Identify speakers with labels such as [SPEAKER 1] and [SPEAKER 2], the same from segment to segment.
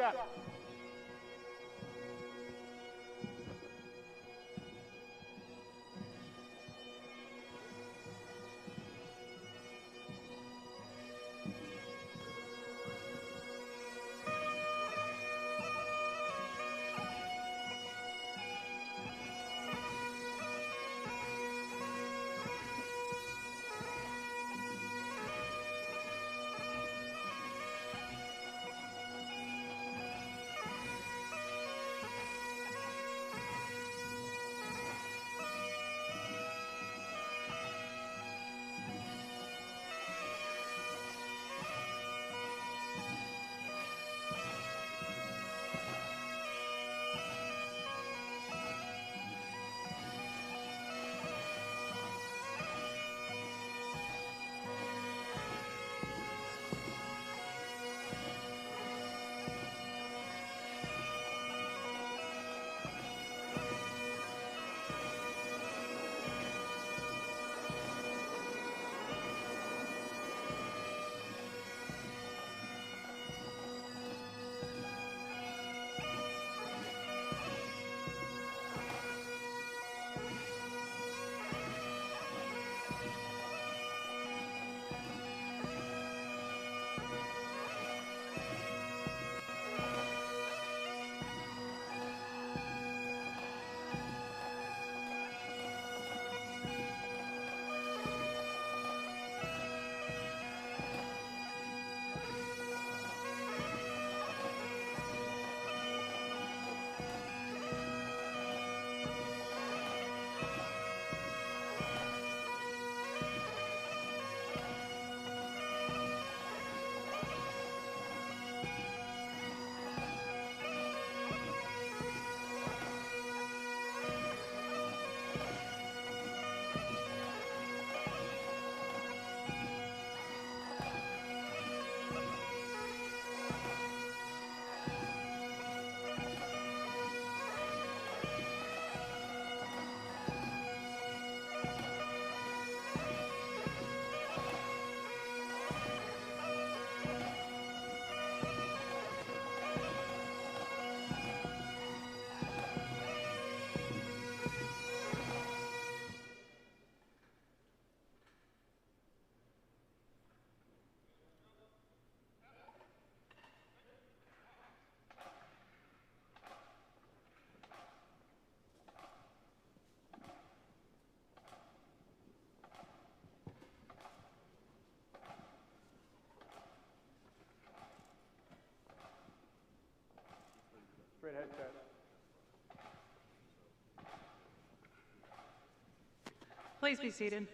[SPEAKER 1] step. Straight ahead, Chad.
[SPEAKER 2] Please be seated.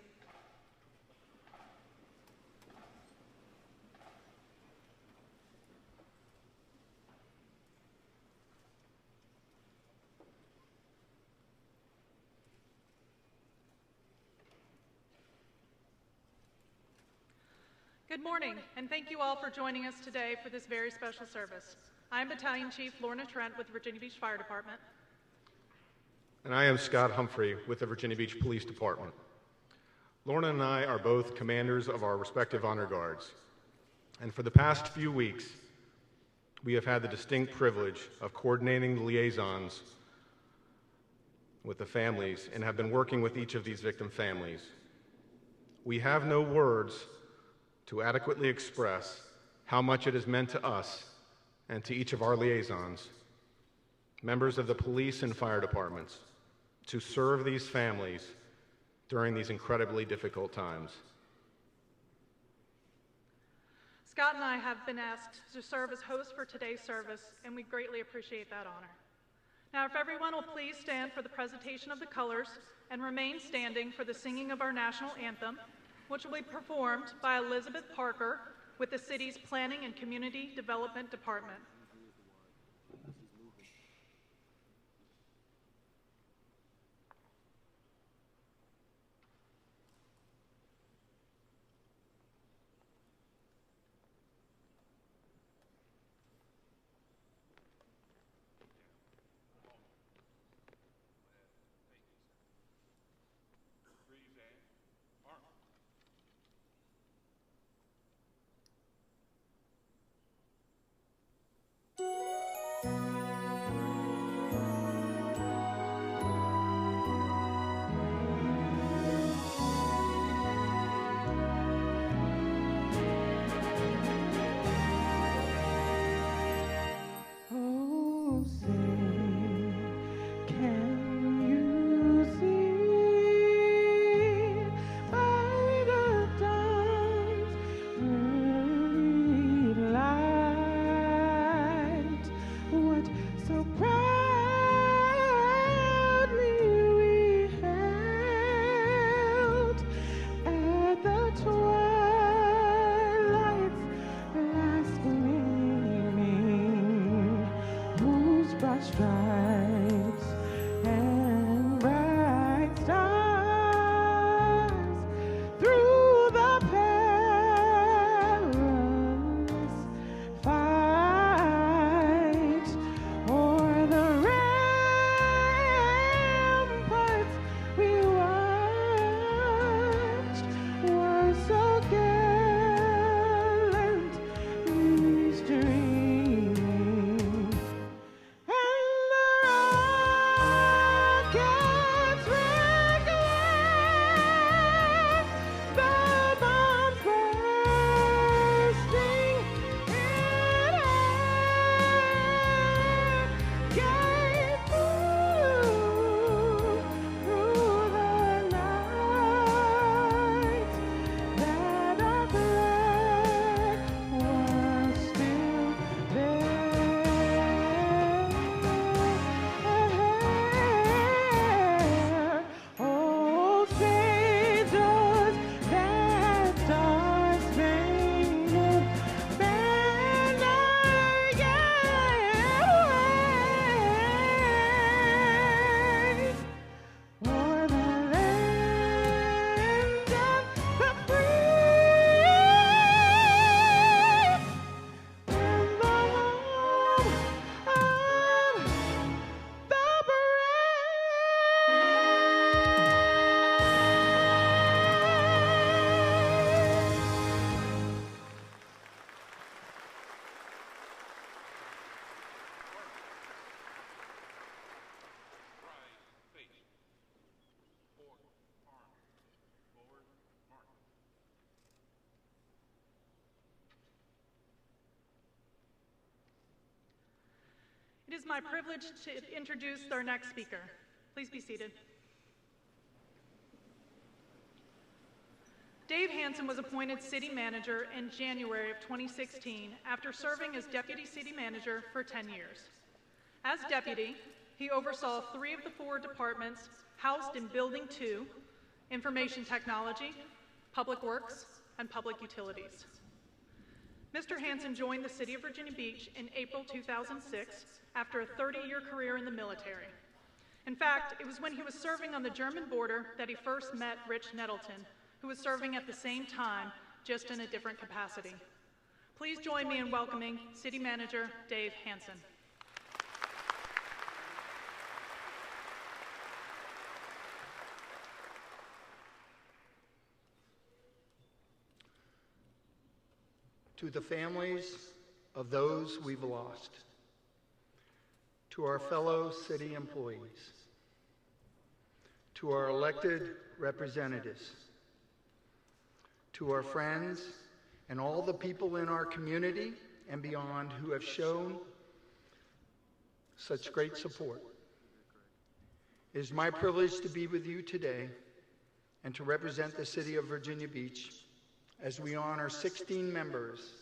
[SPEAKER 2] Good morning, and thank you all for joining us today for this very special service. I'm Battalion Chief Lorna Trent with the Virginia Beach Fire Department.
[SPEAKER 3] And I am Scott Humphrey with the Virginia Beach Police Department. Lorna and I are both commanders of our respective honor guards. And for the past few weeks, we have had the distinct privilege of coordinating the liaisons with the families and have been working with each of these victim families. We have no words to adequately express how much it has meant to us and to each of our liaisons, members of the police and fire departments, to serve these families during these incredibly difficult times.
[SPEAKER 2] Scott and I have been asked to serve as hosts for today's service, and we greatly appreciate that honor. Now, if everyone will please stand for the presentation of the colors and remain standing for the singing of our national anthem, which will be performed by Elizabeth Parker with the city's Planning and Community Development Department. It is my privilege to introduce our next speaker. Please be seated. Dave Hansen was appointed city manager in January of 2016 after serving as deputy city manager for 10 years. As deputy, he oversaw 3 of the 4 departments housed in Building 2, Information Technology, Public Works, and Public Utilities. Mr. Hansen joined the City of Virginia Beach in April 2006 after a 30-year career in the military. In fact, it was when he was serving on the German border that he first met Rich Nettleton, who was serving at the same time, just in a different capacity. Please join me in welcoming City Manager Dave Hansen.
[SPEAKER 4] To the families of those we've lost, to our fellow city employees, to our elected representatives, to our friends and all the people in our community and beyond who have shown such great support. It is my privilege to be with you today and to represent the City of Virginia Beach as we honor 16 members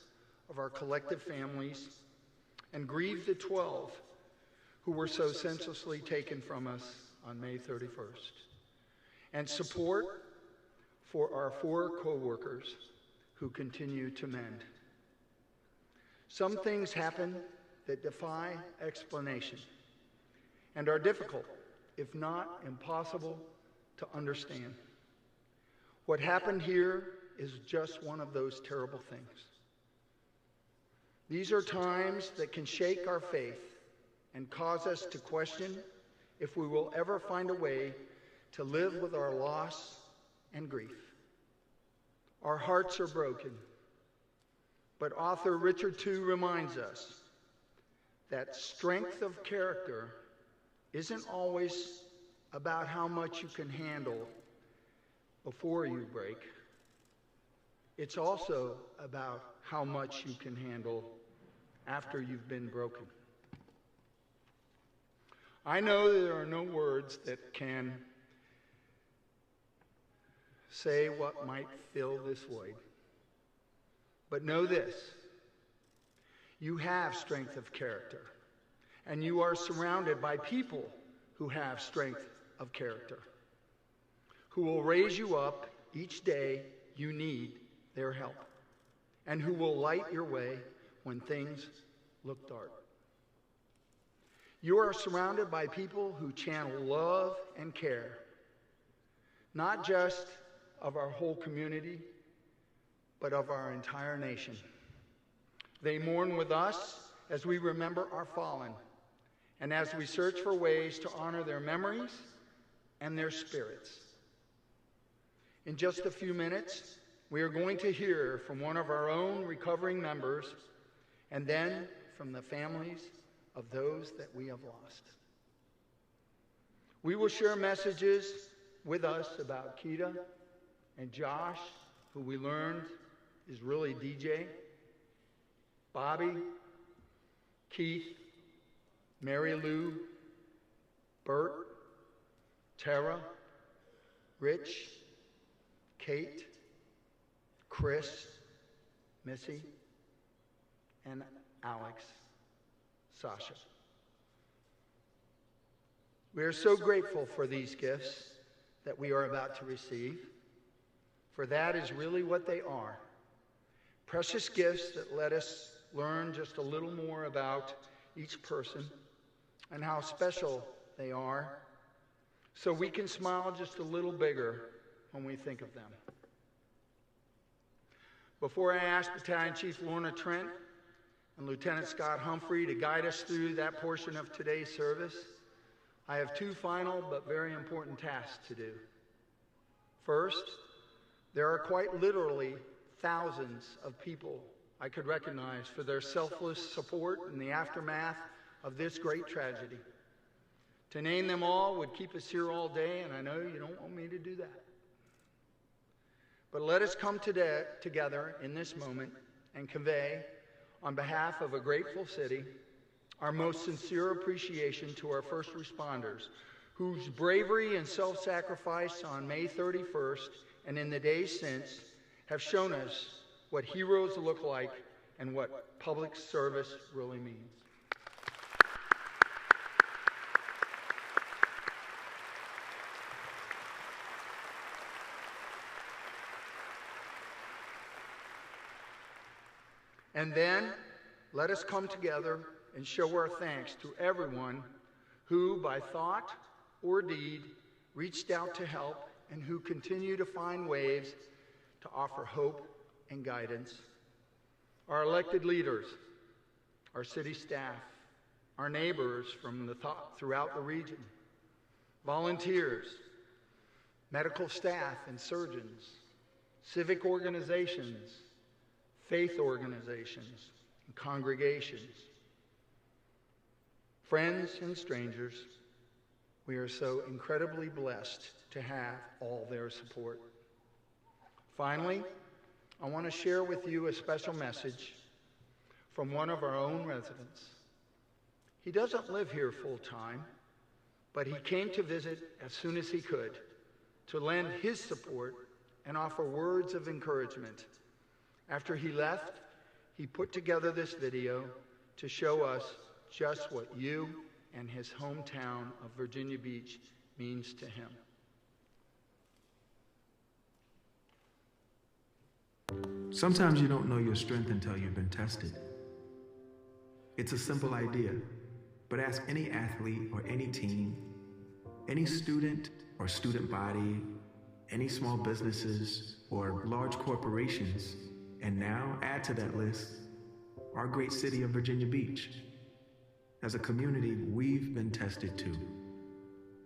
[SPEAKER 4] of our collective families and grieve the 12 who were so senselessly taken from us on May 31st, and support for our 4 co-workers who continue to mend. Some things happen that defy explanation and are difficult, if not impossible, to understand. What happened here is just one of those terrible things. These are times that can shake our faith and cause us to question if we will ever find a way to live with our loss and grief. Our hearts are broken, but author Richard II reminds us that strength of character isn't always about how much you can handle before you break. It's also about how much you can handle after you've been broken. I know there are no words that can say what might fill this void, but know this: you have strength of character, and you are surrounded by people who have strength of character, who will raise you up each day you need their help, and who will light your way when things look dark. You are surrounded by people who channel love and care, not just of our whole community, but of our entire nation. They mourn with us as we remember our fallen, and as we search for ways to honor their memories and their spirits. In just a few minutes, we are going to hear from one of our own recovering members, and then from the families of those that we have lost. We will share messages with us about Keita and Josh, who we learned is really DJ, Bobby, Keith, Mary Lou, Bert, Tara, Rich, Kate, Chris, Missy, and Alex, Sasha. We are so grateful for these gifts that we are about to receive, for that is really what they are. Precious gifts that let us learn just a little more about each person and how special they are, so we can smile just a little bigger when we think of them. Before I ask Battalion Chief Lorna Trent and Lieutenant Scott Humphrey to guide us through that portion of today's service, I have 2 final but very important tasks to do. First, there are quite literally thousands of people I could recognize for their selfless support in the aftermath of this great tragedy. To name them all would keep us here all day, and I know you don't want me to do that. But let us come together in this moment and convey, on behalf of a grateful city, Our most sincere appreciation to our first responders, whose bravery and self-sacrifice on May 31st and in the days since have shown us what heroes look like and what public service really means. And then, let us come together and show our thanks to everyone who, by thought or deed, reached out to help and who continue to find ways to offer hope and guidance. Our elected leaders, our city staff, our neighbors from throughout the region, volunteers, medical staff and surgeons, civic organizations, faith organizations, and congregations, friends and strangers. We are so incredibly blessed to have all their support. Finally, I want to share with you a special message from one of our own residents. He doesn't live here full-time, but he came to visit as soon as he could to lend his support and offer words of encouragement. After he left, he put together this video to show us just what you and his hometown of Virginia Beach means to him.
[SPEAKER 5] Sometimes you don't know your strength until you've been tested. It's a simple idea, but ask any athlete or any team, any student or student body, any small businesses or large corporations, and now add to that list our great city of Virginia Beach. As a community, we've been tested too.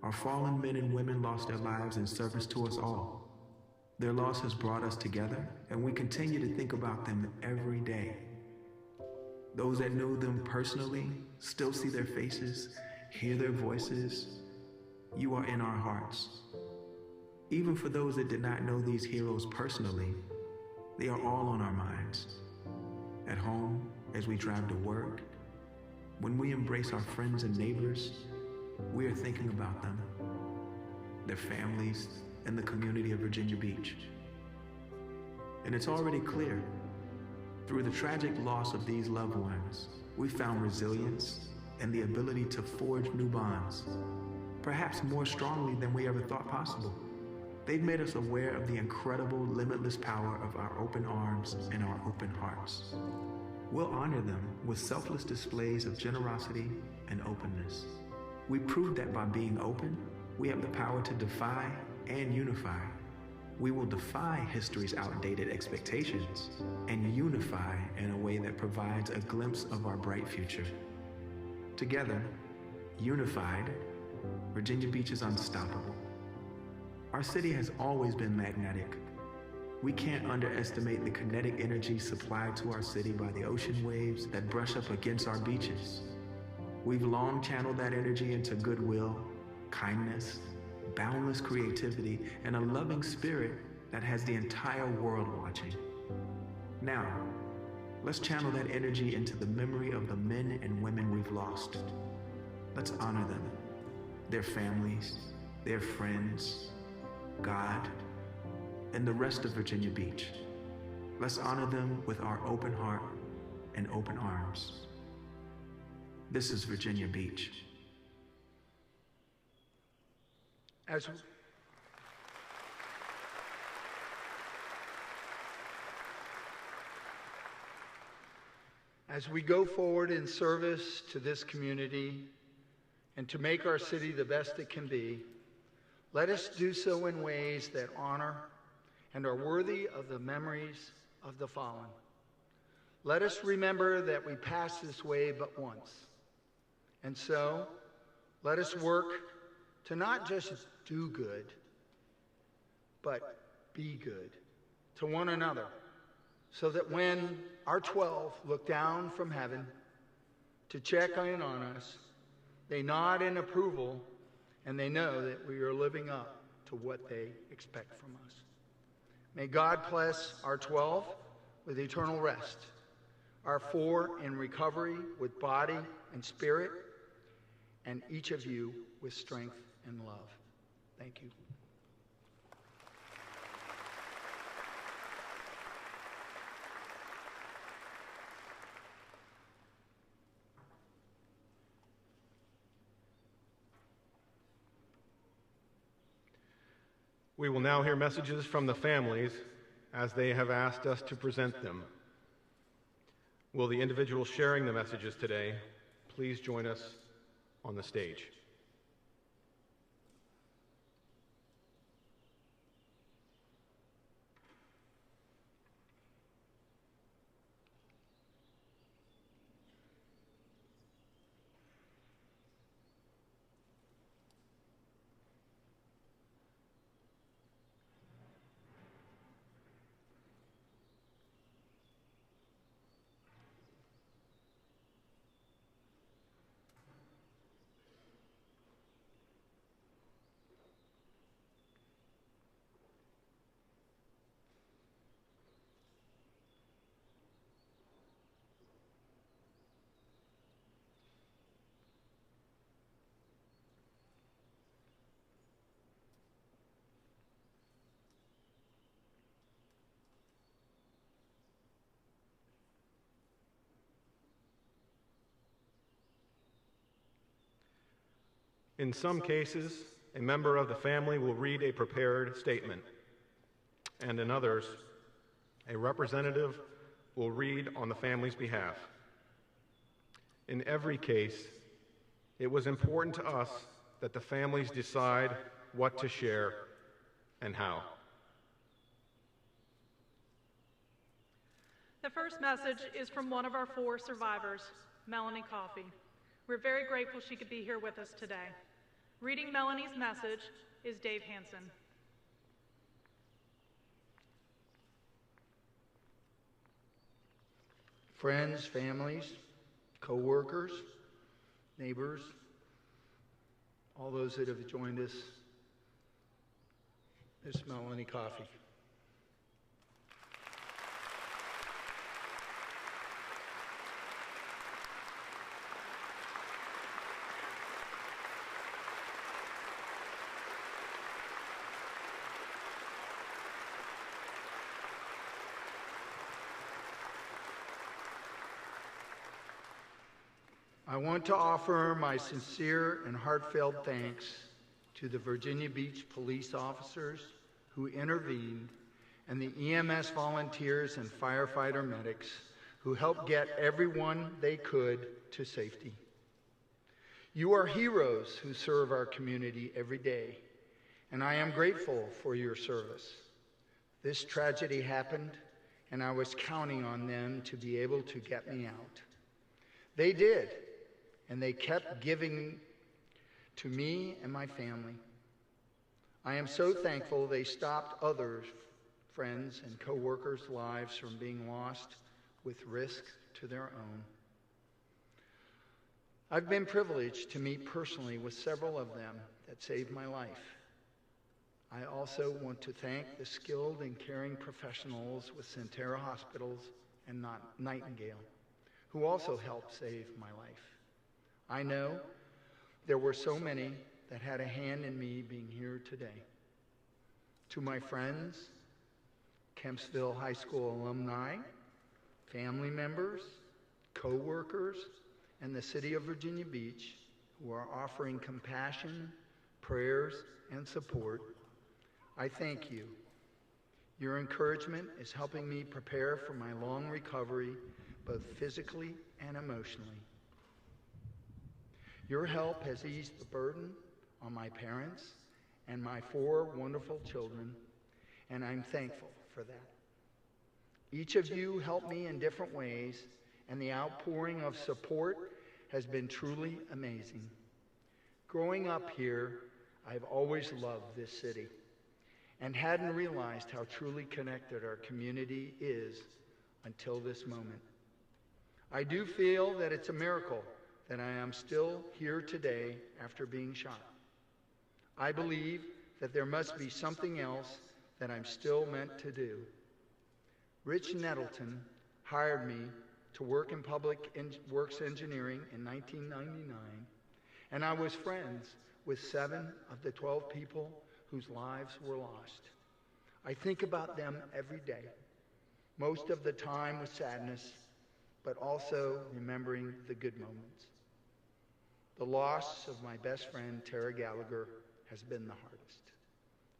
[SPEAKER 5] Our fallen men and women lost their lives in service to us all. Their loss has brought us together, and we continue to think about them every day. Those that knew them personally still see their faces, hear their voices. You are in our hearts. Even for those that did not know these heroes personally, they are all on our minds. At home, as we drive to work, when we embrace our friends and neighbors, we are thinking about them, their families, and the community of Virginia Beach. And it's already clear, through the tragic loss of these loved ones, we found resilience and the ability to forge new bonds, perhaps more strongly than we ever thought possible. They've made us aware of the incredible, limitless power of our open arms and our open hearts. We'll honor them with selfless displays of generosity and openness. We proved that by being open, we have the power to defy and unify. We will defy history's outdated expectations and unify in a way that provides a glimpse of our bright future. Together, unified, Virginia Beach is unstoppable. Our city has always been magnetic. We can't underestimate the kinetic energy supplied to our city by the ocean waves that brush up against our beaches. We've long channeled that energy into goodwill, kindness, boundless creativity, and a loving spirit that has the entire world watching. Now, let's channel that energy into the memory of the men and women we've lost. Let's honor them, their families, their friends, God, and the rest of Virginia Beach. Let's honor them with our open heart and open arms. This is Virginia Beach.
[SPEAKER 4] As we go forward in service to this community and to make our city the best it can be, let us do so in ways that honor and are worthy of the memories of the fallen. Let us remember that we pass this way but once. And so, let us work to not just do good, but be good to one another, so that when our 12 look down from heaven to check in on us, they nod in approval and they know that we are living up to what they expect from us. May God bless our 12 with eternal rest. our 4 in recovery with body and spirit, and each of you with strength and love. Thank you.
[SPEAKER 3] We will now hear messages from the families as they have asked us to present them. Will the individuals sharing the messages today please join us on the stage? In some cases, a member of the family will read a prepared statement, and in others, a representative will read on the family's behalf. In every case, it was important to us that the families decide what to share and how.
[SPEAKER 2] The first message is from one of our 4 survivors, Melanie Coffey. We're very grateful she could be here with us today. Reading Melanie's message is Dave Hansen.
[SPEAKER 4] Friends, families, co-workers, neighbors, all those that have joined us, this is Melanie Coffey. I want to offer my sincere and heartfelt thanks to the Virginia Beach police officers who intervened and the EMS volunteers and firefighter medics who helped get everyone they could to safety. You are heroes who serve our community every day, and I am grateful for your service. This tragedy happened, and I was counting on them to be able to get me out. They did. And they kept giving to me and my family. I am so thankful they stopped other friends and co-workers' lives from being lost with risk to their own. I've been privileged to meet personally with several of them that saved my life. I also want to thank the skilled and caring professionals with Centera Hospitals and Nightingale, who also helped save my life. I know there were so many that had a hand in me being here today. To my friends, Kempsville High School alumni, family members, co-workers, and the City of Virginia Beach who are offering compassion, prayers, and support, I thank you. Your encouragement is helping me prepare for my long recovery, both physically and emotionally. Your help has eased the burden on my parents and my 4 wonderful children, and I'm thankful for that. Each of you helped me in different ways, and the outpouring of support has been truly amazing. Growing up here, I've always loved this city and hadn't realized how truly connected our community is until this moment. I do feel that it's a miracle that I am still here today after being shot. I believe that there must be something else that I'm still meant to do. Rich Nettleton hired me to work in public works engineering in 1999, and I was friends with 7 of the 12 people whose lives were lost. I think about them every day, most of the time with sadness, but also remembering the good moments. The loss of my best friend, Tara Gallagher, has been the hardest.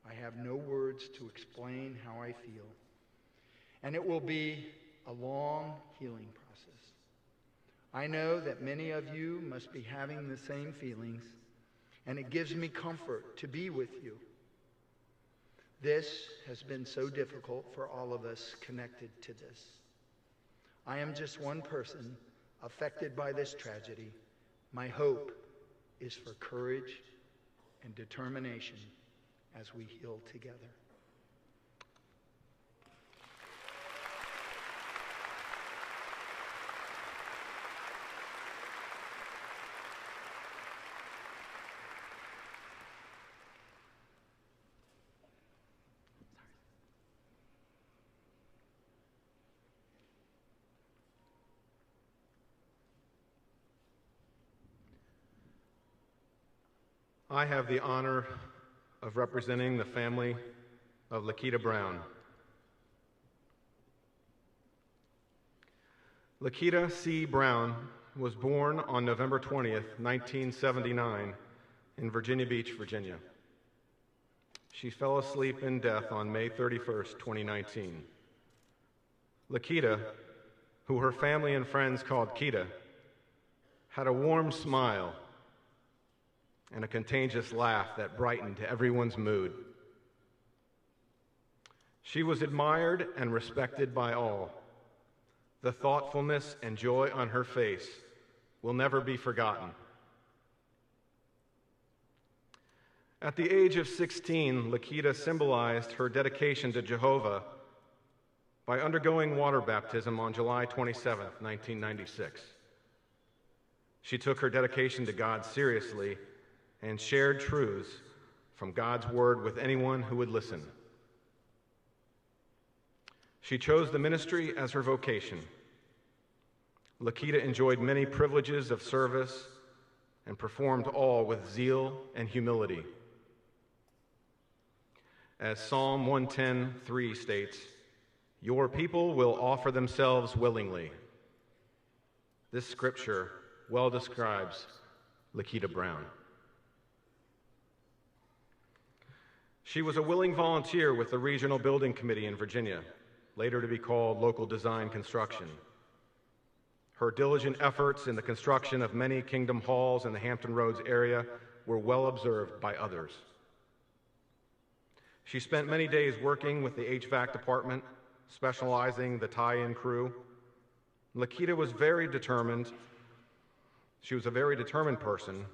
[SPEAKER 4] I have no words to explain how I feel, and it will be a long healing process. I know that many of you must be having the same feelings, and it gives me comfort to be with you. This has been so difficult for all of us connected to this. I am just one person affected by this tragedy. My hope is for courage and determination as we heal together.
[SPEAKER 3] I have the honor of representing the family of Lakita Brown. Lakita C. Brown was born on November 20th, 1979 in Virginia Beach, Virginia. She fell asleep in death on May 31st, 2019. Lakita, who her family and friends called Kita, had a warm smile and a contagious laugh that brightened everyone's mood. She was admired and respected by all. The thoughtfulness and joy on her face will never be forgotten. At the age of 16, Lakita symbolized her dedication to Jehovah by undergoing water baptism on July 27, 1996. She took her dedication to God seriously and shared truths from God's Word with anyone who would listen. She chose the ministry as her vocation. Lakita enjoyed many privileges of service and performed all with zeal and humility. As Psalm 110:3 states, "Your people will offer themselves willingly." This scripture well describes Lakita Brown. She was a willing volunteer with the Regional Building Committee in Virginia, later to be called Local Design Construction. Her diligent efforts in the construction of many Kingdom Halls in the Hampton Roads area were well observed by others. She spent many days working with the HVAC department, specializing the tie-in crew. Lakita was very determined. She was a very determined person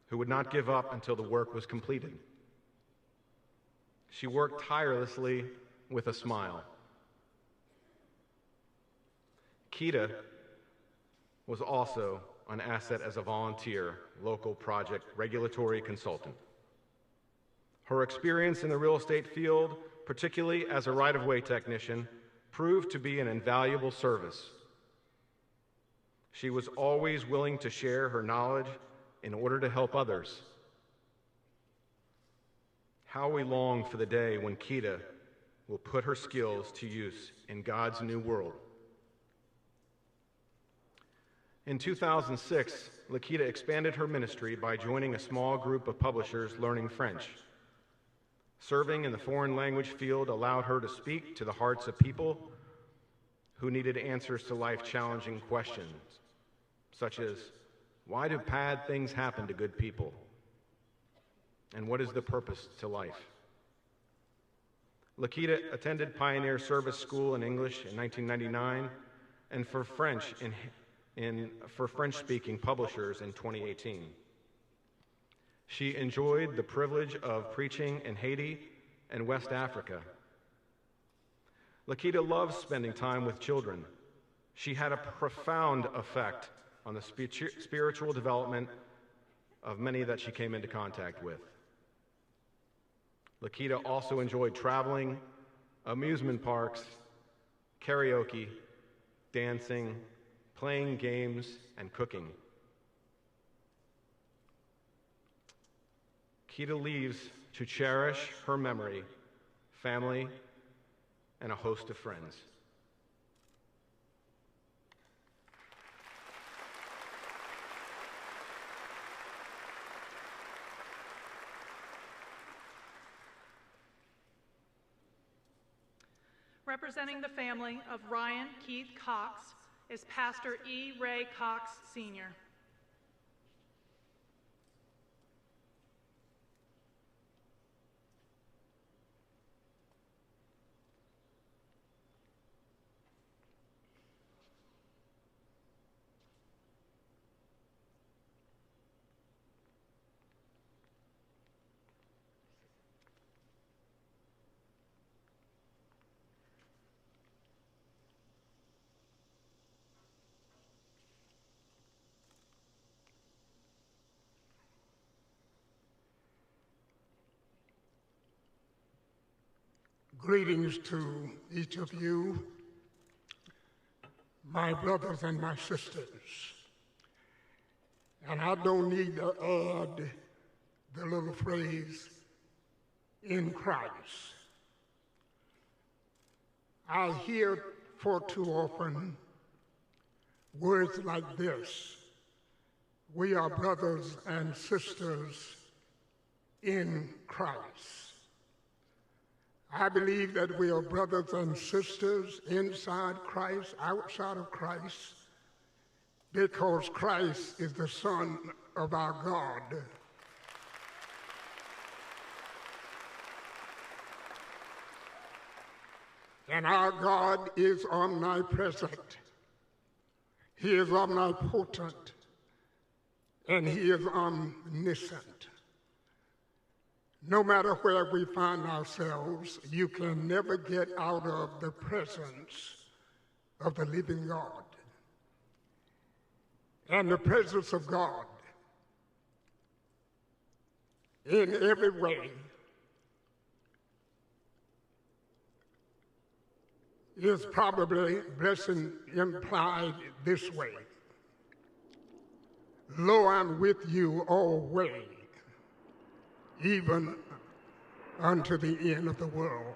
[SPEAKER 3] who would not give up until the work was completed. She worked tirelessly with a smile. Kita was also an asset as a volunteer, local project regulatory consultant. Her experience in the real estate field, particularly as a right-of-way technician, proved to be an invaluable service. She was always willing to share her knowledge in order to help others. How we long for the day when Kita will put her skills to use in God's new world. In 2006, Lakita expanded her ministry by joining a small group of publishers learning French. Serving in the foreign language field allowed her to speak to the hearts of people who needed answers to life-challenging questions, such as, why do bad things happen to good people? And what is the purpose to life? Lakita attended Pioneer Service School in English in 1999 and for French for French-speaking publishers in 2018. She enjoyed the privilege of preaching in Haiti and West Africa. Lakita loves spending time with children. She had a profound effect on the spiritual development of many that she came into contact with. Lakita also enjoyed traveling, amusement parks, karaoke, dancing, playing games, and cooking. Keita leaves to cherish her memory, family, and a host of friends.
[SPEAKER 2] Representing the family of Ryan Keith Cox is Pastor E. Ray Cox, Sr.
[SPEAKER 6] Greetings to each of you, my brothers and my sisters. And I don't need to add the little phrase, in Christ. I hear for too often words like this: we are brothers and sisters in Christ. I believe that we are brothers and sisters inside Christ, outside of Christ, because Christ is the Son of our God. And our God is omnipresent. He is omnipotent, and he is omniscient. No matter where we find ourselves, you can never get out of the presence of the living God. And the presence of God in every way is probably blessing implied this way: lo, I'm with you always, even unto the end of the world.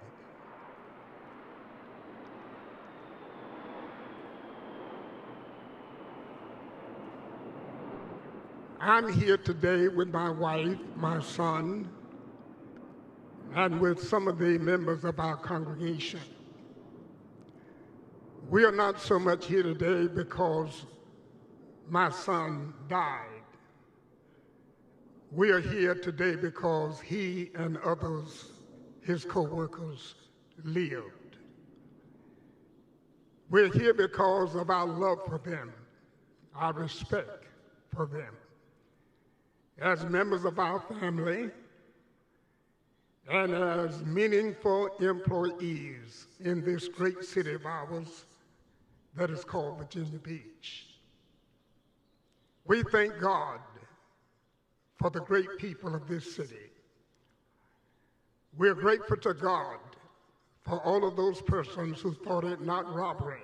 [SPEAKER 6] I'm here today with my wife, my son, and with some of the members of our congregation. We are not so much here today because my son died. We are here today because he and others, his co-workers, lived. We're here because of our love for them, our respect for them, as members of our family and as meaningful employees in this great city of ours that is called Virginia Beach. We thank God for the great people of this city. We're grateful to God for all of those persons who thought it not robbery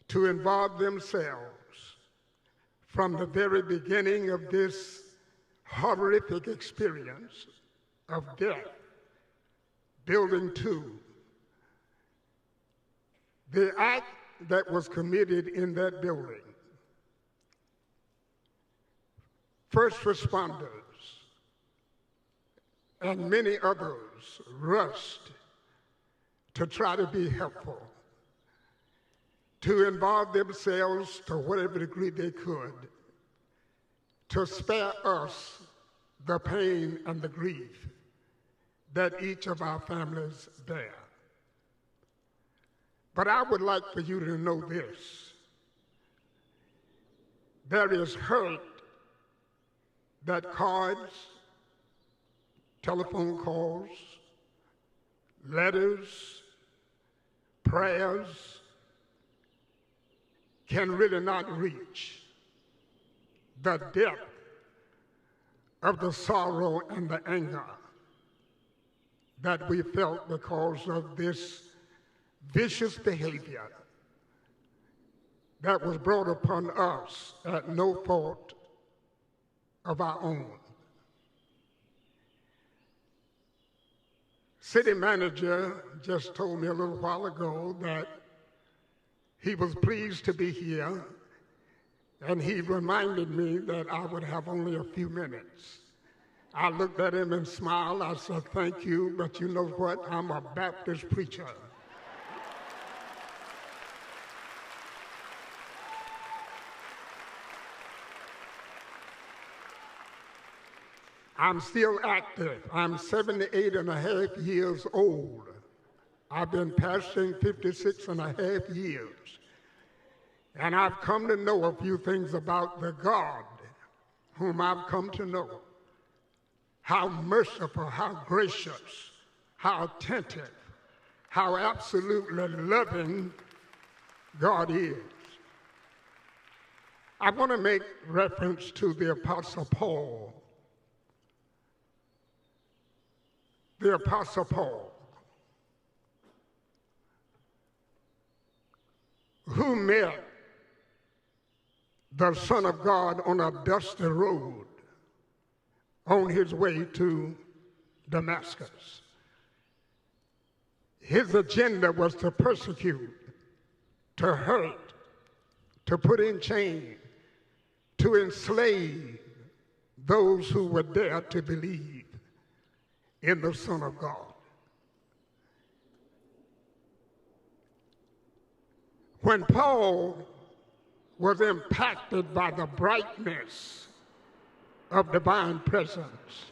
[SPEAKER 6] to involve themselves from the very beginning of this horrific experience of death, building 2. The act that was committed in that building, first responders and many others rushed to try to be helpful, to involve themselves to whatever degree they could, to spare us the pain and the grief that each of our families bear. But I would like for you to know this: there is hurt that cards, telephone calls, letters, prayers can really not reach the depth of the sorrow and the anger that we felt because of this vicious behavior that was brought upon us at no fault of our own. City manager just told me a little while ago that he was pleased to be here, and he reminded me that I would have only a few minutes. I looked at him and smiled. I said, thank you, but you know what? I'm a Baptist preacher. I'm still active. I'm 78 and a half years old. I've been pastoring 56 and a half years. And I've come to know a few things about the God whom I've come to know. How merciful, how gracious, how attentive, how absolutely loving God is. I want to make reference to the Apostle Paul. The Apostle Paul, who met the Son of God on a dusty road on his way to Damascus. His agenda was to persecute, to hurt, to put in chains, to enslave those who would dare to believe in the Son of God. When Paul was impacted by the brightness of divine presence,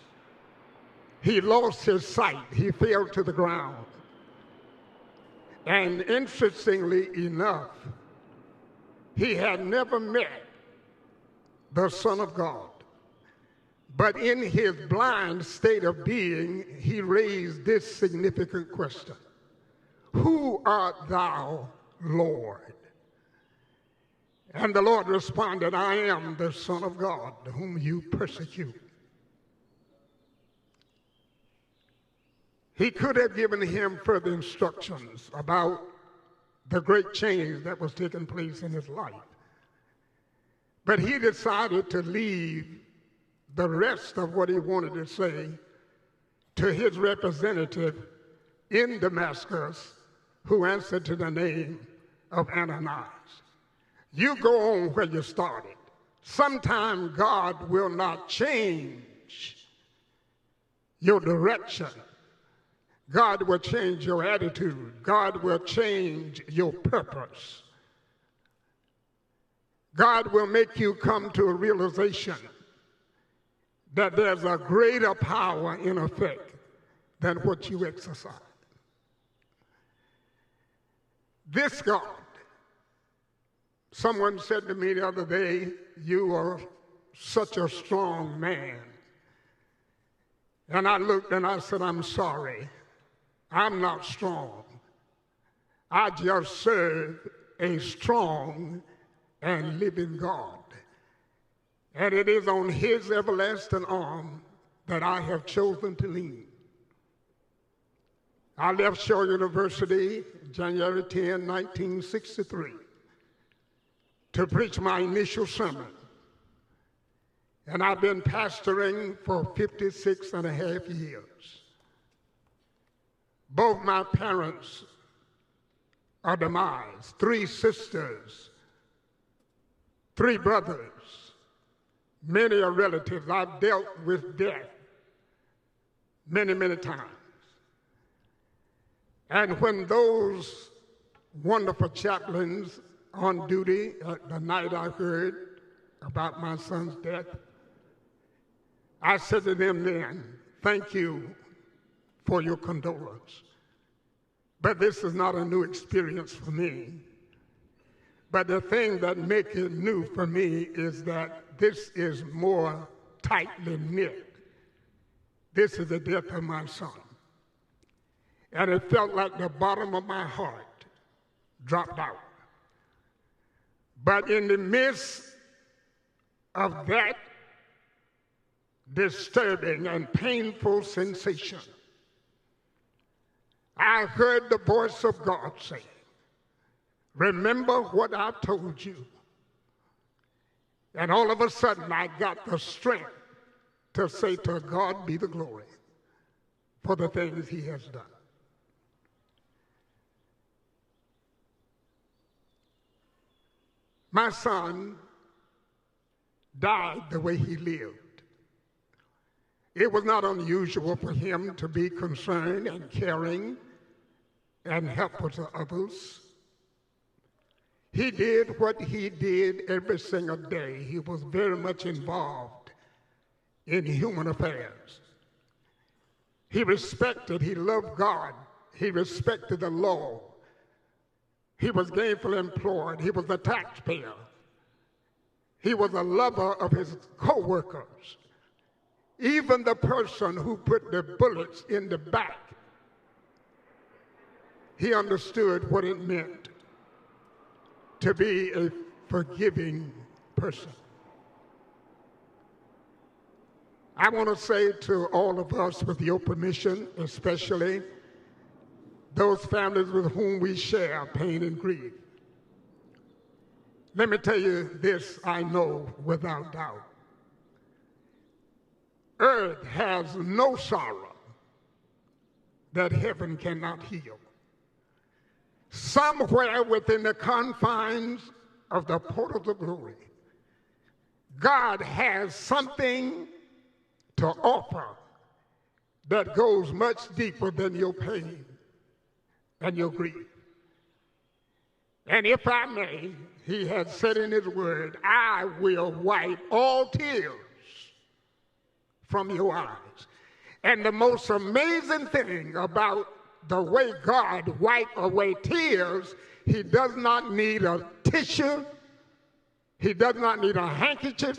[SPEAKER 6] he lost his sight. He fell to the ground. And interestingly enough, he had never met the Son of God. But in his blind state of being, he raised this significant question: who art thou, Lord? And the Lord responded, I am the Son of God, whom you persecute. He could have given him further instructions about the great change that was taking place in his life. But he decided to leave the rest of what he wanted to say to his representative in Damascus, who answered to the name of Ananias. You go on where you started. Sometime God will not change your direction. God will change your attitude. God will change your purpose. God will make you come to a realization that there's a greater power in effect than what you exercise. This God, someone said to me the other day, you are such a strong man. And I looked and I said, I'm sorry. I'm not strong. I just serve a strong and living God. And it is on his everlasting arm that I have chosen to lean. I left Shaw University January 10, 1963, to preach my initial sermon. And I've been pastoring for 56 and a half years. Both my parents are demised, 3 sisters, 3 brothers. Many are relatives. I've dealt with death many, many times. And when those wonderful chaplains on duty the night I heard about my son's death, I said to them then, thank you for your condolence. But this is not a new experience for me. But the thing that makes it new for me is that this is more tightly knit. This is the death of my son. And it felt like the bottom of my heart dropped out. But in the midst of that disturbing and painful sensation, I heard the voice of God say, remember what I've told you. And all of a sudden, I got the strength to say, to God be the glory for the things he has done. My son died the way he lived. It was not unusual for him to be concerned and caring and helpful to others. He did what he did every single day. He was very much involved in human affairs. He respected, he loved God. He respected the law. He was gainfully employed. He was a taxpayer. He was a lover of his co-workers. Even the person who put the bullets in the back, he understood what it meant to be a forgiving person. I want to say to all of us, with your permission, especially those families with whom we share pain and grief, let me tell you this, I know without doubt. Earth has no sorrow that heaven cannot heal. Somewhere within the confines of the portals of glory, God has something to offer that goes much deeper than your pain and your grief. And if I may, he has said in his word, I will wipe all tears from your eyes. And the most amazing thing about the way God wipes away tears, he does not need a tissue. He does not need a handkerchief.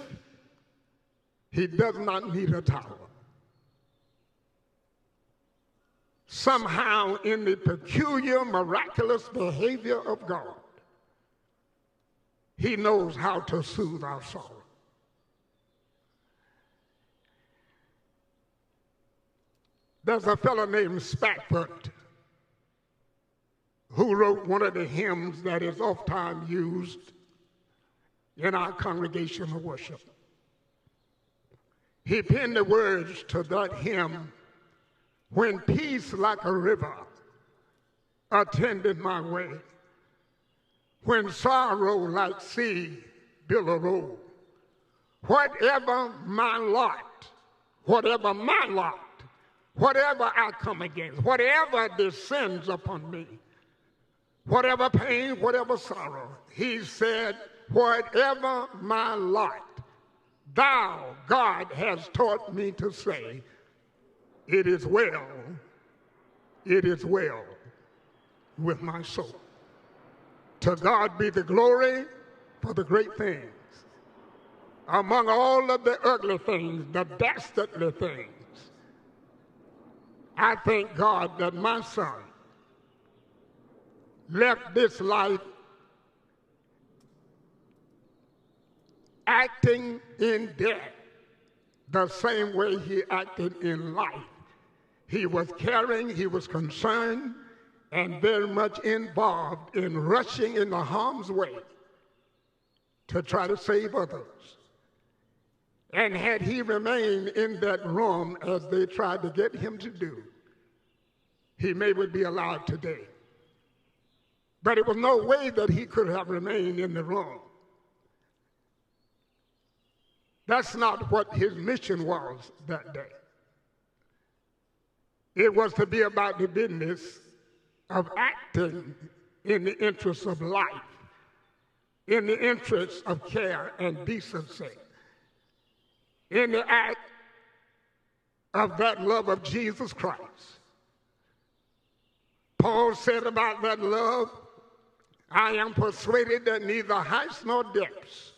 [SPEAKER 6] He does not need a towel. Somehow, in the peculiar, miraculous behavior of God, he knows how to soothe our sorrow. There's a fellow named Spafford who wrote one of the hymns that is oftentimes used in our congregational worship. He penned the words to that hymn, when peace like a river attended my way, when sorrow like sea billow roll, whatever my lot, whatever I come against, whatever descends upon me, whatever pain, whatever sorrow, he said, whatever my lot, thou, God, has taught me to say, it is well with my soul. To God be the glory for the great things. Among all of the ugly things, the dastardly things, I thank God that my son left this life acting in death the same way he acted in life. He was caring, he was concerned, and very much involved in rushing into harm's way to try to save others. And had he remained in that room as they tried to get him to do, he may would be alive today. But it was no way that he could have remained in the room. That's not what his mission was that day. It was to be about the business of acting in the interest of life, in the interest of care and decency, in the act of that love of Jesus Christ. Paul said about that love, I am persuaded that neither heights nor depths,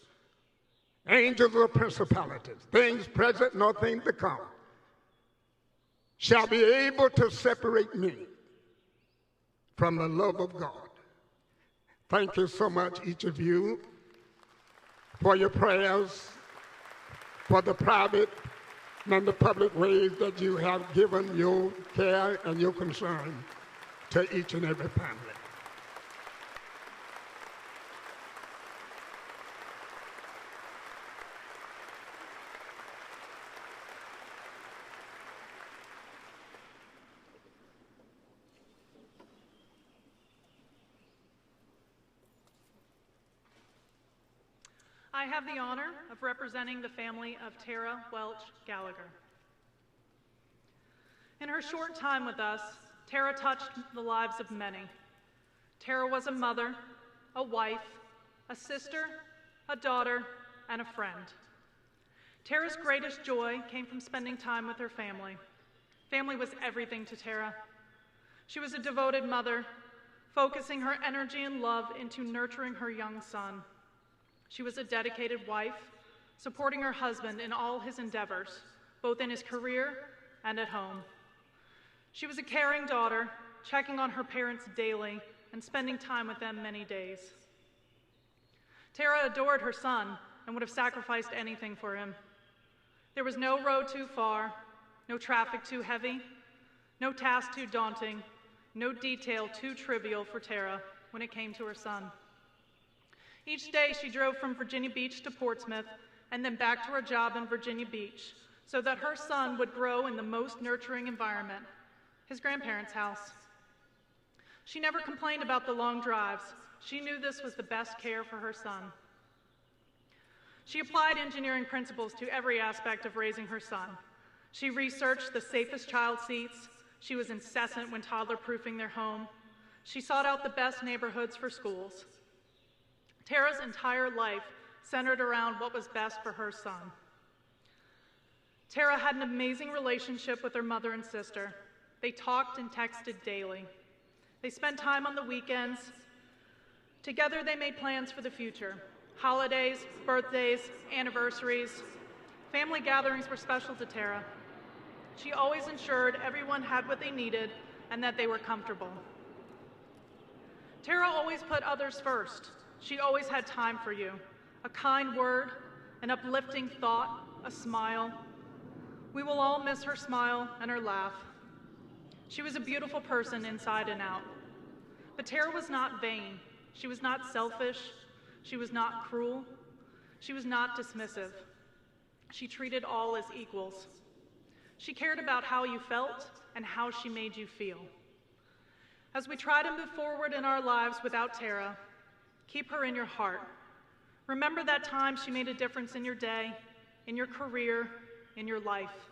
[SPEAKER 6] angels or principalities, things present nor things to come, shall be able to separate me from the love of God. Thank you so much, each of you, for your prayers, for the private and the public ways that you have given your care and your concern to each and every family.
[SPEAKER 2] I have the honor of representing the family of Tara Welch Gallagher. In her short time with us, Tara touched the lives of many. Tara was a mother, a wife, a sister, a daughter, and a friend. Tara's greatest joy came from spending time with her family. Family was everything to Tara. She was a devoted mother, focusing her energy and love into nurturing her young son. She was a dedicated wife, supporting her husband in all his endeavors, both in his career and at home. She was a caring daughter, checking on her parents daily and spending time with them many days. Tara adored her son and would have sacrificed anything for him. There was no road too far, no traffic too heavy, no task too daunting, no detail too trivial for Tara when it came to her son. Each day she drove from Virginia Beach to Portsmouth and then back to her job in Virginia Beach so that her son would grow in the most nurturing environment, his grandparents' house. She never complained about the long drives. She knew this was the best care for her son. She applied engineering principles to every aspect of raising her son. She researched the safest child seats. She was incessant when toddler-proofing their home. She sought out the best neighborhoods for schools. Tara's entire life centered around what was best for her son. Tara had an amazing relationship with her mother and sister. They talked and texted daily. They spent time on the weekends. Together they made plans for the future. Holidays, birthdays, anniversaries. Family gatherings were special to Tara. She always ensured everyone had what they needed and that they were comfortable. Tara always put others first. She always had time for you. A kind word, an uplifting thought, a smile. We will all miss her smile and her laugh. She was a beautiful person inside and out. But Tara was not vain. She was not selfish. She was not cruel. She was not dismissive. She treated all as equals. She cared about how you felt and how she made you feel. As we try to move forward in our lives without Tara, keep her in your heart. Remember that time she made a difference in your day, in your career, in your life.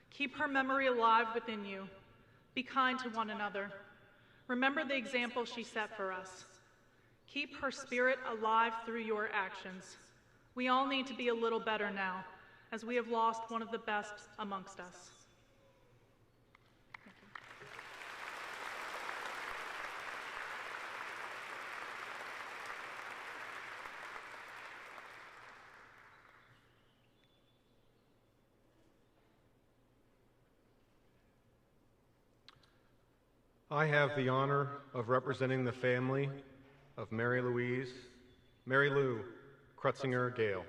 [SPEAKER 2] Keep her memory alive within you. Be kind to one another. Remember the example she set for us. Keep her spirit alive through your actions. We all need to be a little better now, as we have lost one of the best amongst us.
[SPEAKER 3] I have the honor of representing the family of Mary Lou Krutzinger Gale.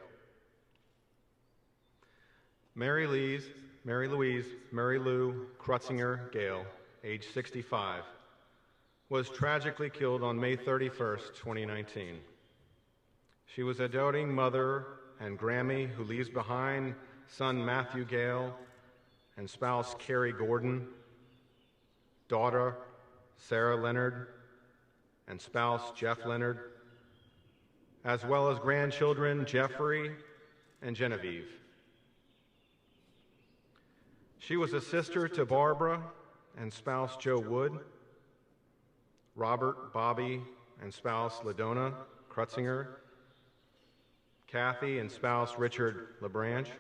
[SPEAKER 3] Mary Lou Krutzinger Gale, age 65, was tragically killed on May 31st, 2019. She was a doting mother and Grammy who leaves behind son Matthew Gale and spouse Carrie Gordon, daughter Sarah Leonard, and spouse Jeff Leonard, as well as grandchildren Jeffrey and Genevieve. She was a sister to Barbara and spouse Joe Wood, Robert, Bobby, and spouse LaDonna Krutzinger, Kathy and spouse Richard LeBranch,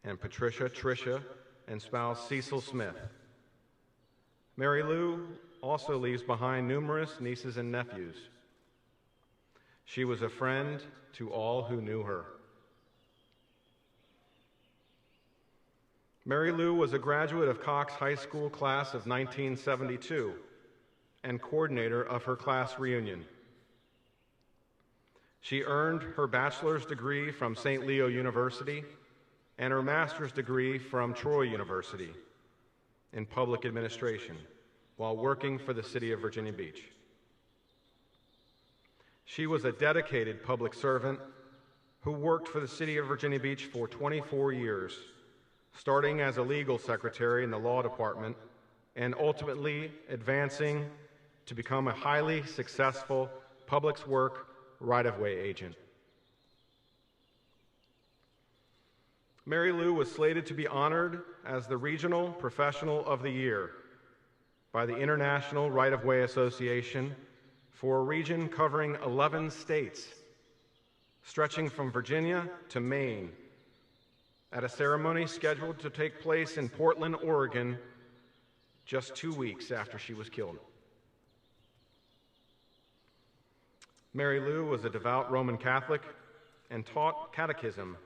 [SPEAKER 3] and Patricia Tricia and spouse Cecil Smith. Mary Lou also leaves behind numerous nieces and nephews. She was a friend to all who knew her. Mary Lou was a graduate of Cox High School class of 1972 and coordinator of her class reunion. She earned her bachelor's degree from St. Leo University and her master's degree from Troy University in public administration while working for the city of Virginia Beach. She was a dedicated public servant who worked for the city of Virginia Beach for 24 years, starting as a legal secretary in the law department and ultimately advancing to become a highly successful public works right-of-way agent. Mary Lou was slated to be honored as the Regional Professional of the Year by the International Right-of-Way Association for a region covering 11 states, stretching from Virginia to Maine, at a ceremony scheduled to take place in Portland, Oregon, just 2 weeks after she was killed. Mary Lou was a devout Roman Catholic and taught catechism,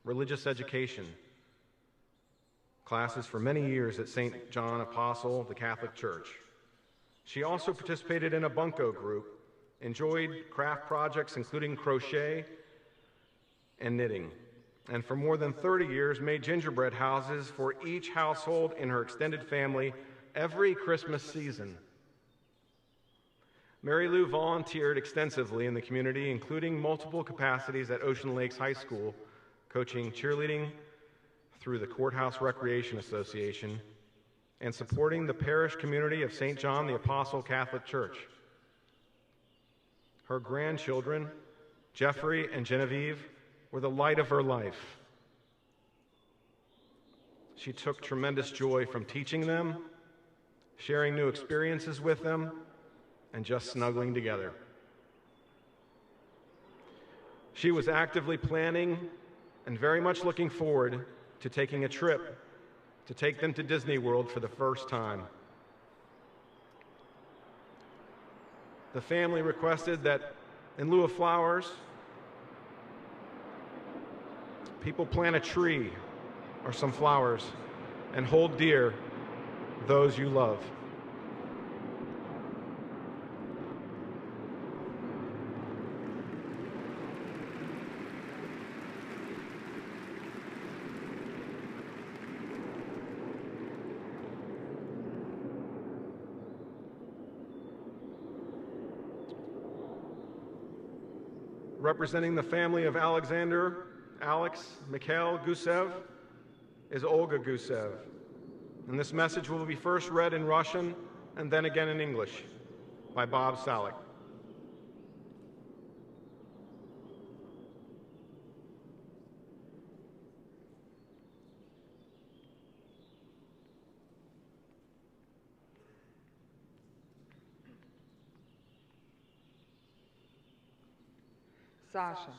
[SPEAKER 3] religious education, classes for many years at St. John Apostle, the Catholic Church. She also participated in a bunco group, enjoyed craft projects including crochet and knitting, and for more than 30 years made gingerbread houses for each household in her extended family every Christmas season. Mary Lou volunteered extensively in the community, including multiple capacities at Ocean Lakes High School, coaching cheerleading through the Courthouse Recreation Association, and supporting the parish community of St. John the Apostle Catholic Church. Her grandchildren, Jeffrey and Genevieve, were the light of her life. She took tremendous joy from teaching them, sharing new experiences with them, and just snuggling together. She was actively planning and very much looking forward to taking a trip to take them to Disney World for the first time. The family requested that in lieu of flowers, people plant a tree or some flowers and hold dear those you love. Representing the family of Alexander, Alex, Mikhail Gusev is Olga Gusev. And this message will be first read in Russian and then again in English by Bob Salik.
[SPEAKER 7] Саша,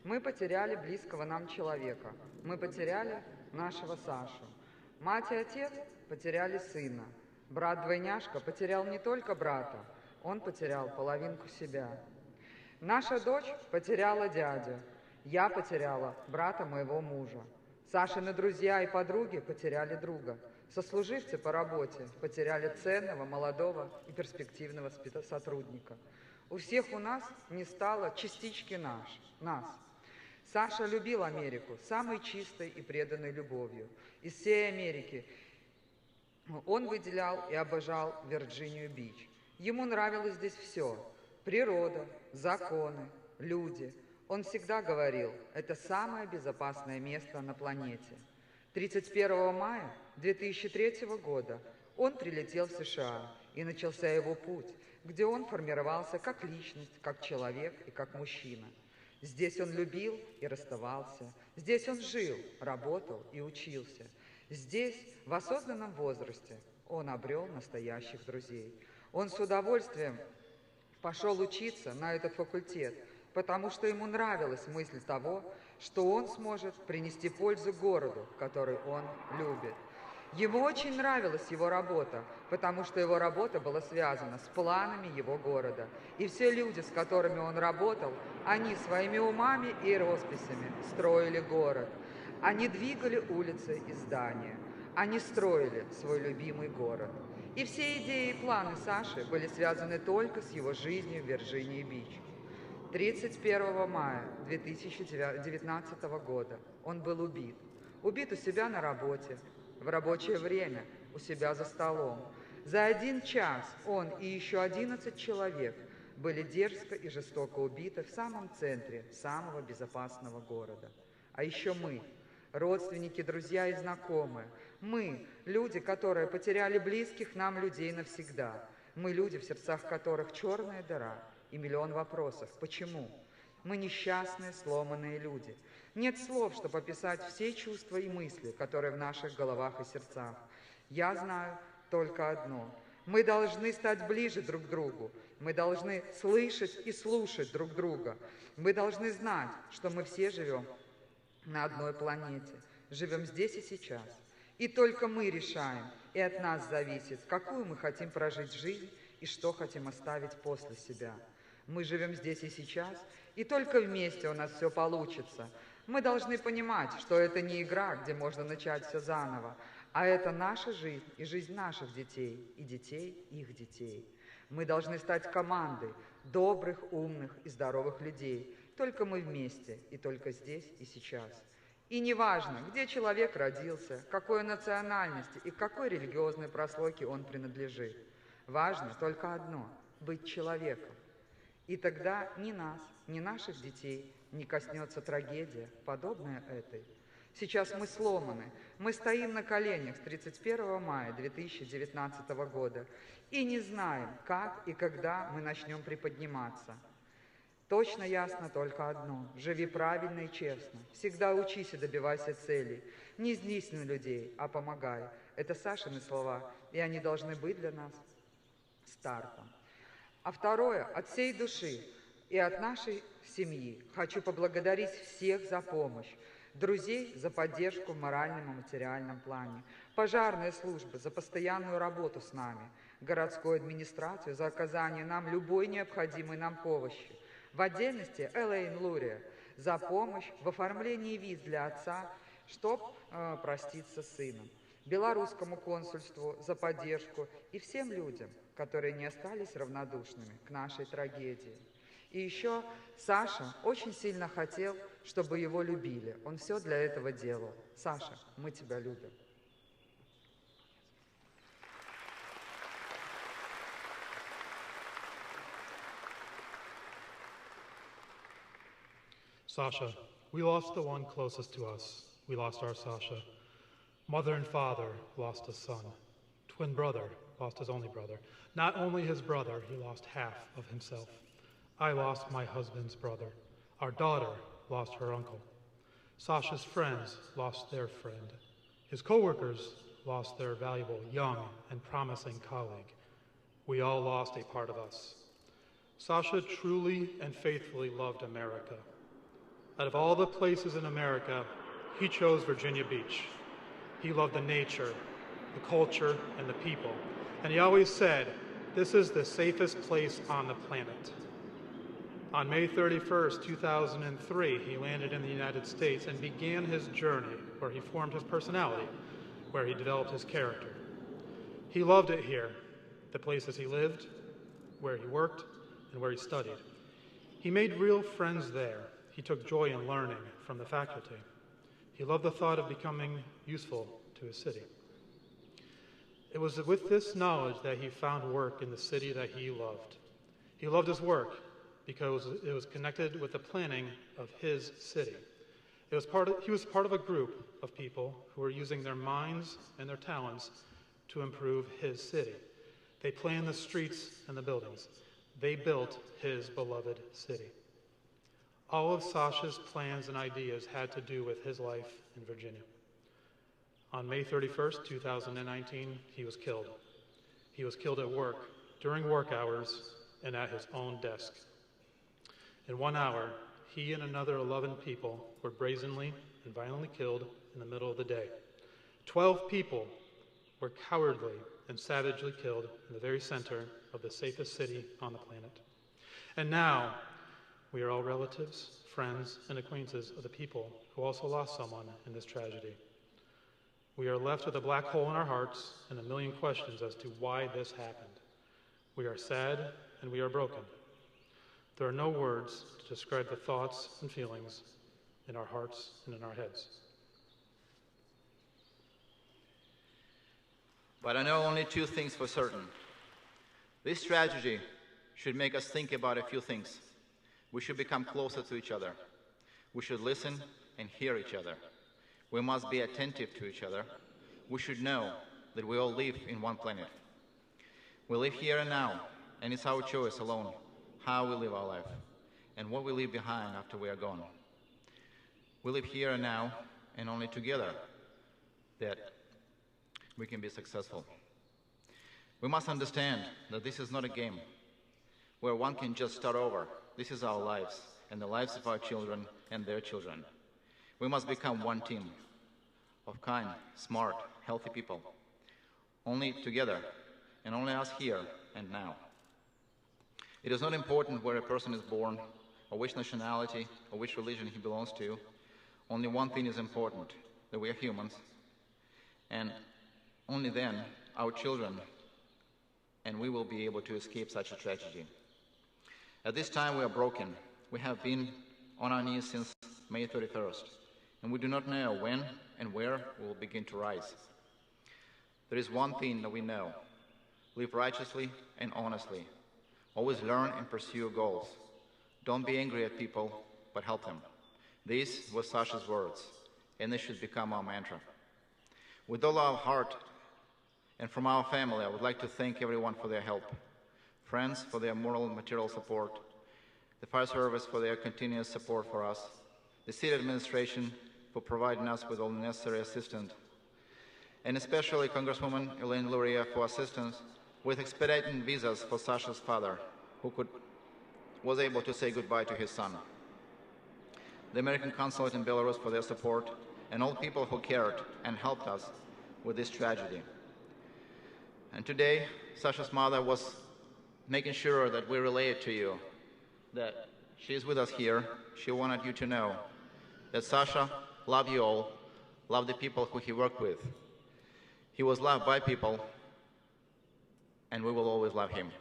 [SPEAKER 7] мы потеряли близкого нам человека. Мы потеряли нашего Сашу. Мать и отец потеряли сына. Брат-двойняшка потерял не только брата, он потерял половинку себя. Наша дочь потеряла дядю. Я потеряла брата моего мужа. Сашины друзья и подруги потеряли друга. Сослуживцы по работе потеряли ценного, молодого и перспективного сотрудника. У всех у нас не стало частички нас. Саша любил Америку самой чистой и преданной любовью. Из всей Америки он выделял и обожал Вирджинию-Бич. Ему нравилось здесь все – природа, законы, люди. Он всегда говорил, это самое безопасное место на планете. 31 мая 2003 года он прилетел в США, и начался его путь, где он формировался как личность, как человек и как мужчина. Здесь он любил и расставался. Здесь он жил, работал и учился. Здесь, в осознанном возрасте, он обрел настоящих друзей. Он с удовольствием пошел учиться на этот факультет, потому что ему нравилась мысль того, что он сможет принести пользу городу, который он любит. Ему очень нравилась его работа, потому что его работа была связана с планами его города. И все люди, с которыми он работал, они своими умами и росписями строили город. Они двигали улицы и здания. Они строили свой любимый город. И все идеи и планы Саши были связаны только с его жизнью в Вирджинии-Бич. 31 мая 2019 года он был убит. Убит у себя на работе, в рабочее время, у себя за столом. За 1 час он и еще 11 человек были дерзко и жестоко убиты в самом центре самого безопасного города. А еще мы, родственники, друзья и знакомые. Мы, люди, которые потеряли близких нам людей навсегда. Мы, люди, в сердцах которых черная дыра и миллион вопросов. Почему? Мы несчастные, сломанные люди. Нет слов, чтобы описать все чувства и мысли, которые в наших головах и сердцах. Я знаю только одно. Мы должны стать ближе друг к другу. Мы должны слышать и слушать друг друга. Мы должны знать, что мы все живем на одной планете. Живем здесь и сейчас. И только мы решаем, и от нас зависит, какую мы хотим прожить жизнь и что хотим оставить после себя. Мы живем здесь и сейчас, и только вместе у нас все получится. Мы должны понимать, что это не игра, где можно начать все заново, а это наша жизнь и жизнь наших детей, и детей их детей. Мы должны стать командой добрых, умных и здоровых людей. Только мы вместе, и только здесь и сейчас. И неважно, где человек родился, какой национальности и к какой религиозной прослойке он принадлежит. Важно только одно – быть человеком. И тогда ни нас, ни наших детей не коснется трагедия, подобная этой. Сейчас мы сломаны, мы стоим на коленях с 31 мая 2019 года и не знаем, как и когда мы начнем приподниматься. Точно ясно только одно – живи правильно и честно, всегда учись и добивайся целей, не злись на людей, а помогай. Это Сашины слова, и они должны быть для нас стартом. А второе, от всей души и от нашей семьи хочу поблагодарить всех за помощь, друзей за поддержку в моральном и материальном плане, пожарные службы за постоянную работу с нами, городскую администрацию за оказание нам любой необходимой нам помощи, в отдельности Элейн Лурия за помощь в оформлении виз для отца, чтобы проститься с сыном, белорусскому консульству за поддержку и всем людям, которые не остались равнодушными к нашей трагедии. И еще Саша очень сильно хотел, чтобы его любили. Он все для этого делал. Саша, мы тебя любим.
[SPEAKER 8] Sasha, we lost the one closest to us. We lost our Sasha. Mother and father lost a son. Twin brother lost his only brother. Not only his brother, he lost half of himself. I lost my husband's brother. Our daughter lost her uncle. Sasha's friends lost their friend. His coworkers lost their valuable, young, and promising colleague. We all lost a part of us. Sasha truly and faithfully loved America. Out of all the places in America, he chose Virginia Beach. He loved the nature, the culture, and the people. And he always said, "This is the safest place on the planet." On May 31st, 2003, he landed in the United States and began his journey where he formed his personality, where he developed his character. He loved it here, the places he lived, where he worked, and where he studied. He made real friends there. He took joy in learning from the faculty. He loved the thought of becoming useful to his city. It was with this knowledge that he found work in the city that he loved. He loved his work because it was connected with the planning of his city. He was part of a group of people who were using their minds and their talents to improve his city. They planned the streets and the buildings. They built his beloved city. All of Sasha's plans and ideas had to do with his life in Virginia. On May 31st, 2019, he was killed. He was killed at work, during work hours, and at his own desk. In 1 hour, he and another 11 people were brazenly and violently killed in the middle of the day. 12 people were cowardly and savagely killed in the very center of the safest city on the planet. And now, we are all relatives, friends, and acquaintances of the people who also lost someone in this tragedy. We are left with a black hole in our hearts and a million questions as to why this happened. We are sad and we are broken. There are no words to describe the thoughts and feelings in our hearts and in our heads.
[SPEAKER 9] But I know only two things for certain. This tragedy should make us think about a few things. We should become closer to each other. We should listen and hear each other. We must be attentive to each other. We should know that we all live in one planet. We live here and now, and it's our choice alone how we live our life. and what we leave behind after we are gone. We live here and now, and only together that we can be successful. We must understand that this is not a game where one can just start over. This is our lives, and the lives of our children and their children. We must become one team of kind, smart, healthy people. Only together, and only us here and now. It is not important where a person is born, or which nationality, or which religion he belongs to. Only one thing is important, that we are humans, and only then our children and we will be able to escape such a tragedy. At this time we are broken. We have been on our knees since May 31st, and we do not know when and where we will begin to rise. There is one thing that we know: live righteously and honestly. Always learn and pursue your goals. Don't be angry at people, but help them. These were Sasha's words, and they should become our mantra. With all our heart and from our family, I would like to thank everyone for their help, friends for their moral and material support, the fire service for their continuous support for us, the city administration for providing us with all necessary assistance, and especially Congresswoman Elaine Luria for assistance with expediting visas for Sasha's father, who was able to say goodbye to his son. The American Consulate in Belarus for their support, and all people who cared and helped us with this tragedy. And today, Sasha's mother was making sure that we relay it to you, that she is with us here. She wanted you to know that Sasha loved you all, loved the people who he worked with. He was loved by people, and we will always love him.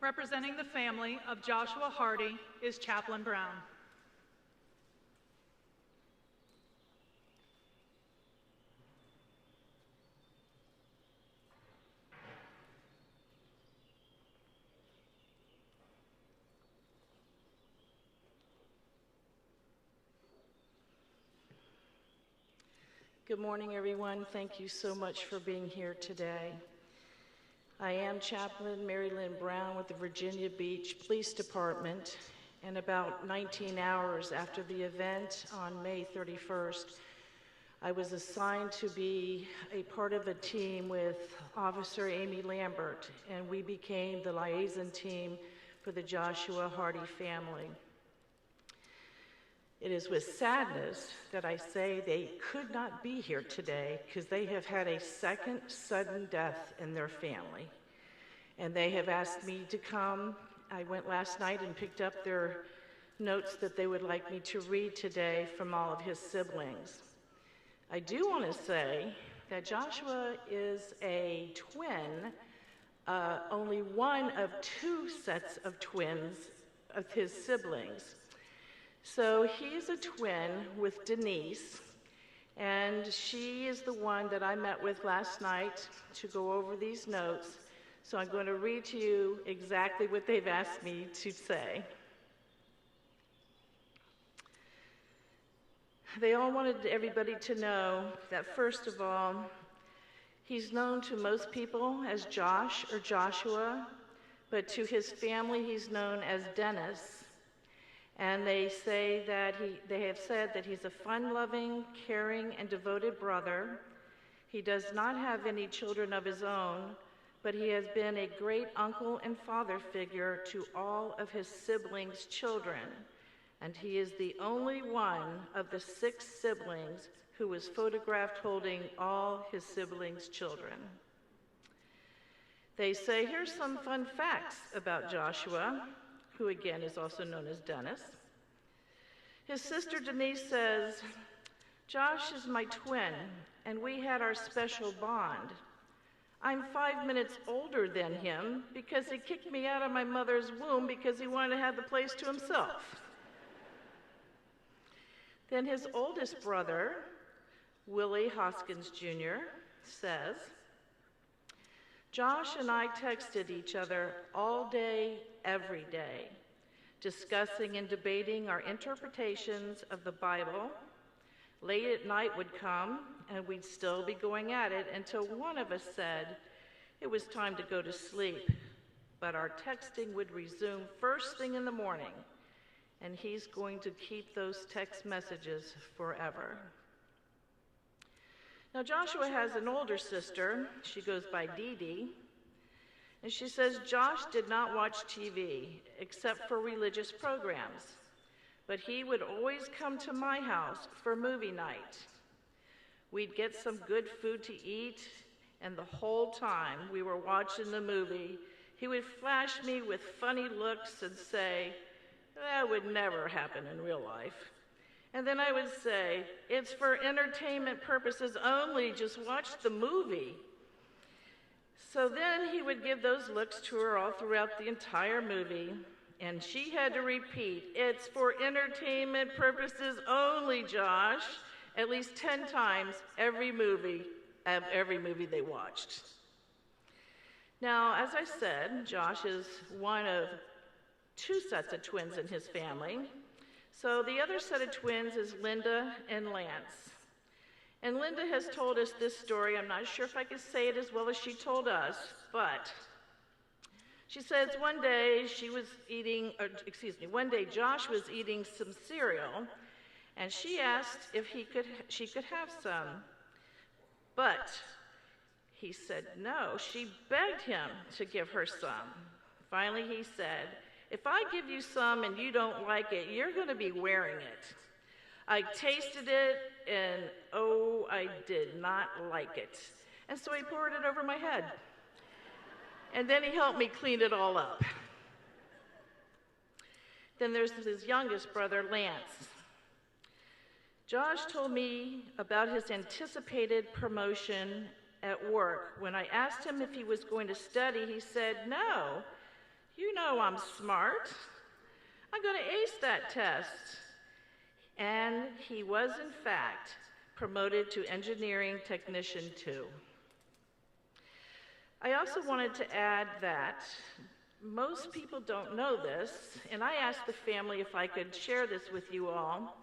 [SPEAKER 2] Representing the family of Joshua Hardy is Chaplain Brown.
[SPEAKER 10] Good morning, everyone. Thank you so much for being here today. I am Chaplain Mary Lynn Brown with the Virginia Beach Police Department, and about 19 hours after the event on May 31st, I was assigned to be a part of a team with Officer Amy Lambert, and we became the liaison team for the Joshua Hardy family. It is with sadness that I say they could not be here today because they have had a second sudden death in their family. And they have asked me to come. I went last night and picked up their notes that they would like me to read today from all of his siblings. I do want to say that Joshua is a twin, only one of two sets of twins of his siblings. So he's a twin with Denise, and she is the one that I met with last night to go over these notes. So I'm going to read to you exactly what they've asked me to say. They all wanted everybody to know that, first of all, he's known to most people as Josh or Joshua, but to his family he's known as Dennis. And they say that they have said that he's a fun-loving, caring, and devoted brother. He does not have any children of his own, but he has been a great uncle and father figure to all of his siblings' children. And he is the only one of the 6 siblings who was photographed holding all his siblings' children. They say, here's some fun facts about Joshua, who again is also known as Dennis. His sister Denise says, Josh is my twin, and we had our special bond. I'm 5 minutes older than him because he kicked me out of my mother's womb because he wanted to have the place to himself. Then his oldest brother Willie Hoskins Jr., says, Josh and I texted each other all day, every day, discussing and debating our interpretations of the Bible. Late at night would come, and we'd still be going at it until one of us said it was time to go to sleep. But our texting would resume first thing in the morning, and he's going to keep those text messages forever. Now, Joshua has an older sister. She goes by Dee Dee. And she says Josh did not watch TV except for religious programs, but he would always come to my house for movie night. We'd get some good food to eat, and the whole time we were watching the movie, he would flash me with funny looks and say, that would never happen in real life. And then I would say, it's for entertainment purposes only, just watch the movie. So then he would give those looks to her all throughout the entire movie, and she had to repeat, it's for entertainment purposes only, Josh, at least 10 times every movie they watched. Now, as I said, Josh is one of 2 sets of twins in his family. So the other set of twins is Linda and Lance. And Linda has told us this story. I'm not sure if I could say it as well as she told us, but she says one day Josh was eating some cereal, and she asked if she could have some. But he said no. She begged him to give her some. Finally, he said, if I give you some and you don't like it, you're going to be wearing it. I tasted it, and oh, I did not like it. And so he poured it over my head. And then he helped me clean it all up. Then there's his youngest brother, Lance. Josh told me about his anticipated promotion at work. When I asked him if he was going to study, he said, no, you know I'm smart. I'm going to ace that test. And he was, in fact, promoted to engineering technician 2. I also wanted to add that most people don't know this, and I asked the family if I could share this with you all.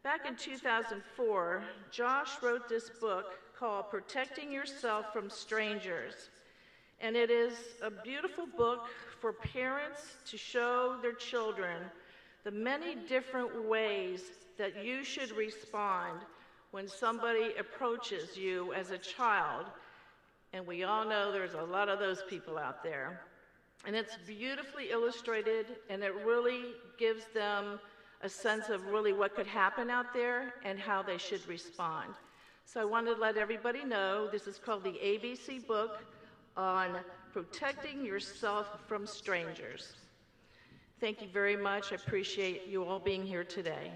[SPEAKER 10] Back in 2004, Josh wrote this book called Protecting Yourself from Strangers. And it is a beautiful book for parents to show their children the many different ways that you should respond when somebody approaches you as a child. And we all know there's a lot of those people out there. And it's beautifully illustrated, and it really gives them a sense of really what could happen out there and how they should respond. So I wanted to let everybody know this is called the ABC book on protecting yourself from strangers. Thank you very much. I appreciate you all being here today.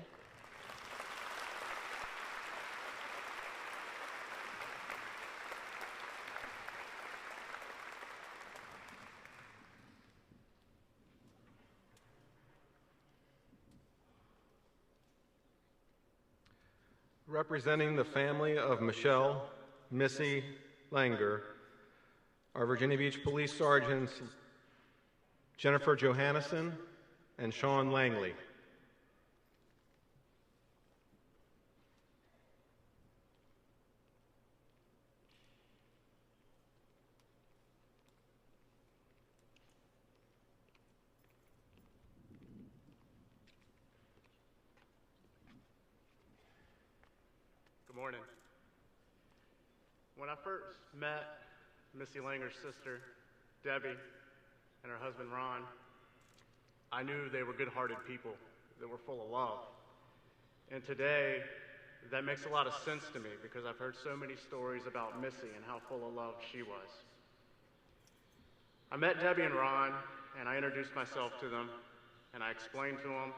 [SPEAKER 3] Representing the family of Michelle, Missy Langer, are Virginia Beach Police Sergeants Jennifer Johannesson and Sean Langley.
[SPEAKER 1] Good morning. When I first met Missy Langer's sister, Debbie, and her husband, Ron, I knew they were good-hearted people that were full of love. And today, that makes a lot of sense to me because I've heard so many stories about Missy and how full of love she was. I met Debbie and Ron, and I introduced myself to them, and I explained to them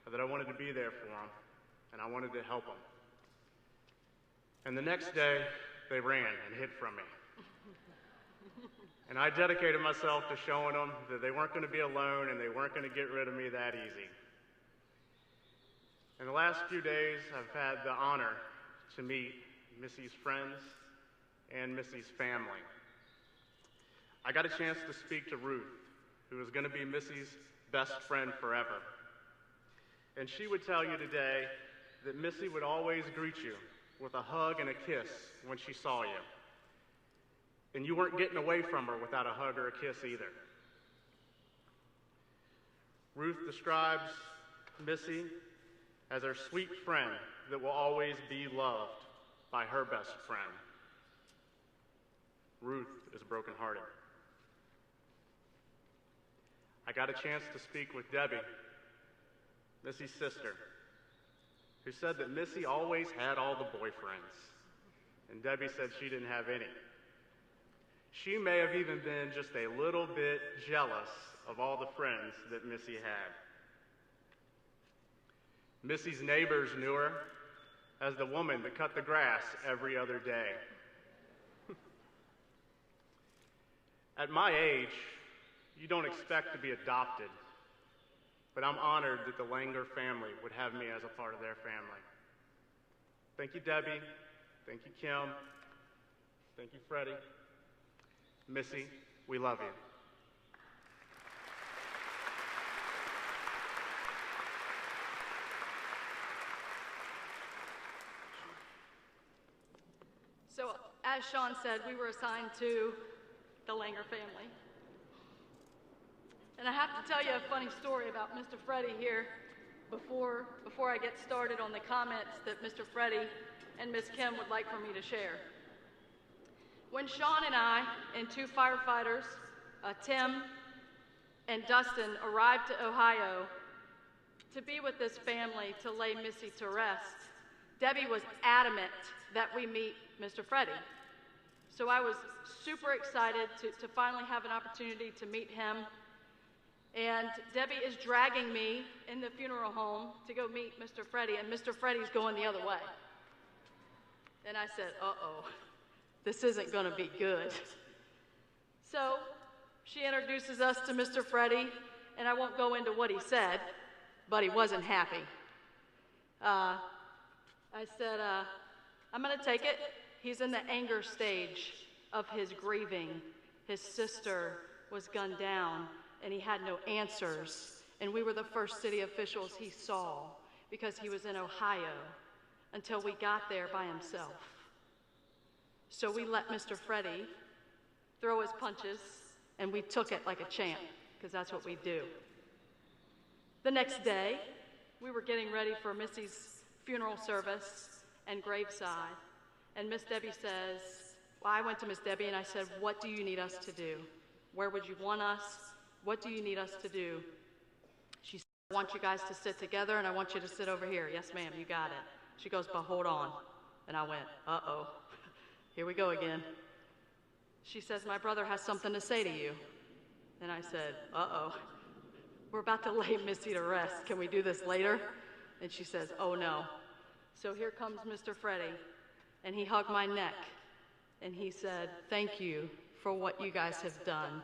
[SPEAKER 1] that I wanted to be there for them, and I wanted to help them. And the next day, they ran and hid from me. And I dedicated myself to showing them that they weren't going to be alone and they weren't going to get rid of me that easy. In the last few days, I've had the honor to meet Missy's friends, and Missy's family. I got a chance to speak to Ruth, who is going to be Missy's best friend forever. And she would tell you today that Missy would always greet you with a hug and a kiss when she saw you. And you weren't getting away from her without a hug or a kiss either. Ruth describes Missy as her sweet friend that will always be loved by her best friend. Ruth is brokenhearted. I got a chance to speak with Debbie, Missy's sister, who said that Missy always had all the boyfriends, and Debbie said she didn't have any. She may have even been just a little bit jealous of all the friends that Missy had. Missy's neighbors knew her as the woman that cut the grass every other day. At my age, you don't expect to be adopted, but I'm honored that the Langer family would have me as a part of their family. Thank you, Debbie. Thank you, Kim. Thank you, Freddie. Missy, we love you.
[SPEAKER 11] So, as Sean said, we were assigned to the Langer family. And I have to tell you a funny story about Mr. Freddie here before I get started on the comments that Mr. Freddie and Miss Kim would like for me to share. When Sean and I and two firefighters, Tim and Dustin, arrived to Ohio to be with this family to lay Missy to rest, Debbie was adamant that we meet Mr. Freddie. So I was super excited to finally have an opportunity to meet him. And Debbie is dragging me in the funeral home to go meet Mr. Freddie, and Mr. Freddie's going the other way. And I said, uh-oh, this isn't going to be good. So she introduces us to Mr. Freddie, and I won't go into what he said, but he wasn't happy. I said, I'm going to take it. He's in the anger stage of his grieving. His sister was gunned down, and he had no answers. And we were the first city officials he saw because he was in Ohio until we got there by himself. So we let Mr. Freddie throw his punches, and we took it like a champ, because that's what we do. The next day, we were getting ready for Missy's funeral service and graveside, and Miss Debbie says, well, I went to Miss Debbie and I said, what do you need us to do? Where would you want us? What do you need us to do? She said, I want you guys to sit together, and I want you to sit over here. Yes, ma'am, you got it. She goes, but hold on. And I went, uh-oh, here we go again. She says, my brother has something to say to you. And I said, uh-oh, we're about to lay Missy to rest. Can we do this later? And she says, oh, no. So here comes Mr. Freddie, and he hugged my neck, and he said, thank you for what you guys have done.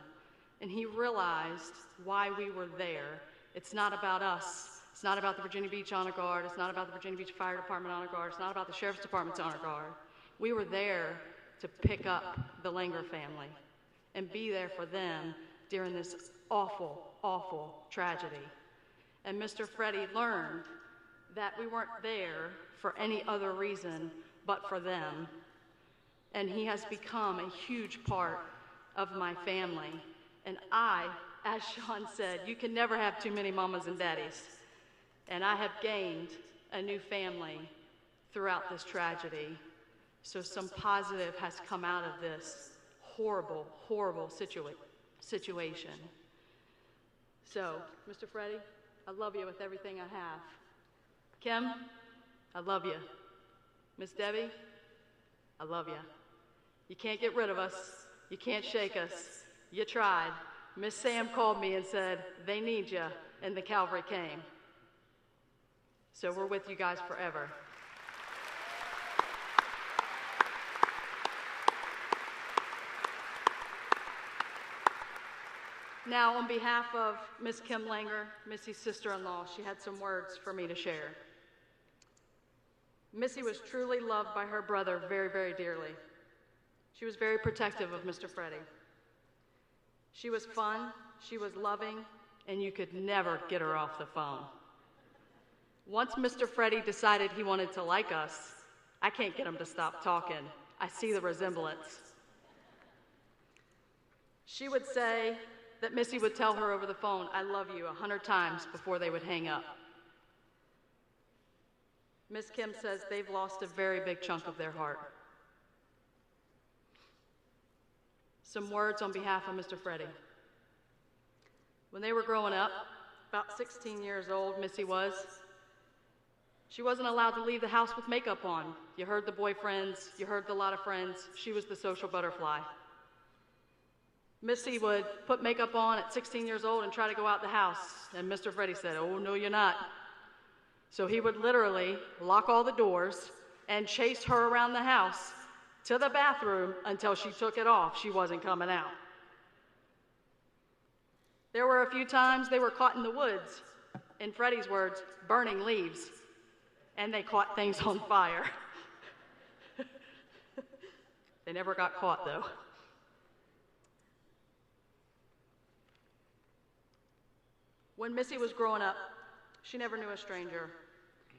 [SPEAKER 11] And he realized why we were there. It's not about us. It's not about the Virginia Beach Honor Guard. It's not about the Virginia Beach Fire Department Honor Guard. It's not about the Sheriff's Department's Honor Guard. We were there to pick up the Langer family and be there for them during this awful, awful tragedy. And Mr. Freddie learned that we weren't there for any other reason but for them. And he has become a huge part of my family. And I, as Sean said, you can never have too many mamas and daddies. And I have gained a new family throughout this tragedy. So some positive has come out of this horrible, horrible situation. So, Mr. Freddie, I love you with everything I have. Kim, I love you. Miss Debbie, I love you. You can't get rid of us. You can't shake us. You tried. Miss Sam called me and said, they need you, and the cavalry came. So we're with you guys forever. Now, on behalf of Miss Kim Langer, Missy's sister-in-law, she had some words for me to share. Missy was truly loved by her brother very, very dearly. She was very protective of Mr. Freddie. She was fun, she was loving, and you could never get her off the phone. Once Mr. Freddie decided he wanted to like us, I can't get him to stop talking. I see the resemblance. She would say that Missy would tell her over the phone, "I love you," 100 times before they would hang up. Miss Kim says they've lost a very big chunk of their heart. Some words on behalf of Mr. Freddie. When they were growing up, about 16 years old, Missy was, she wasn't allowed to leave the house with makeup on. You heard the boyfriends, you heard the lot of friends. She was the social butterfly. Missy would put makeup on at 16 years old and try to go out the house, and Mr. Freddie said, "Oh, no, you're not." So he would literally lock all the doors and chase her around the house to the bathroom until she took it off. She wasn't coming out. There were a few times they were caught in the woods, in Freddie's words, burning leaves, and they caught things on fire. They never got caught, though. When Missy was growing up, she never knew a stranger.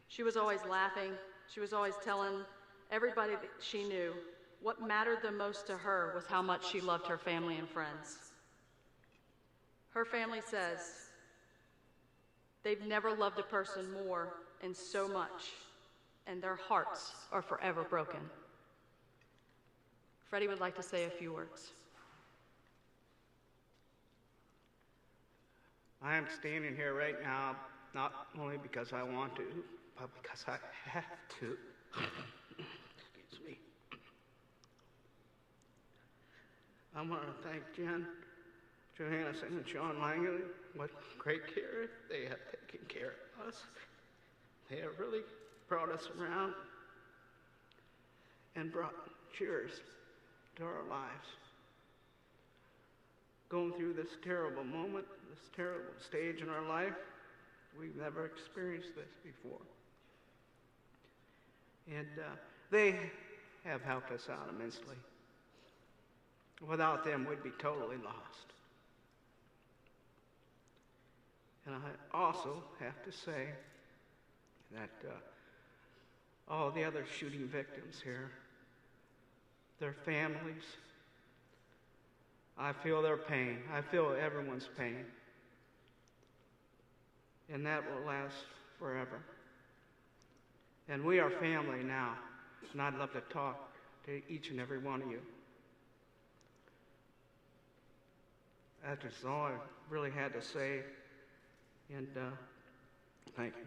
[SPEAKER 11] She was always laughing. She was always telling everybody that she knew what mattered the most to her was how much she loved her family and friends. Her family says they've never loved a person more and so much, and their hearts are forever broken. Freddie would like to say a few words.
[SPEAKER 12] I am standing here right now, not only because I want to, but because I have to. Excuse me. I want to thank Jen Johannesson and Sean Langley. What great care they have taken care of us. They have really brought us around and brought cheers to our lives. Going through this terrible moment, this terrible stage in our life, we've never experienced this before. And they have helped us out immensely. Without them, we'd be totally lost. And I also have to say that all the other shooting victims here, their families, I feel their pain. I feel everyone's pain. And that will last forever. And we are family now. And I'd love to talk to each and every one of you. That's just all I really had to say. And thank you.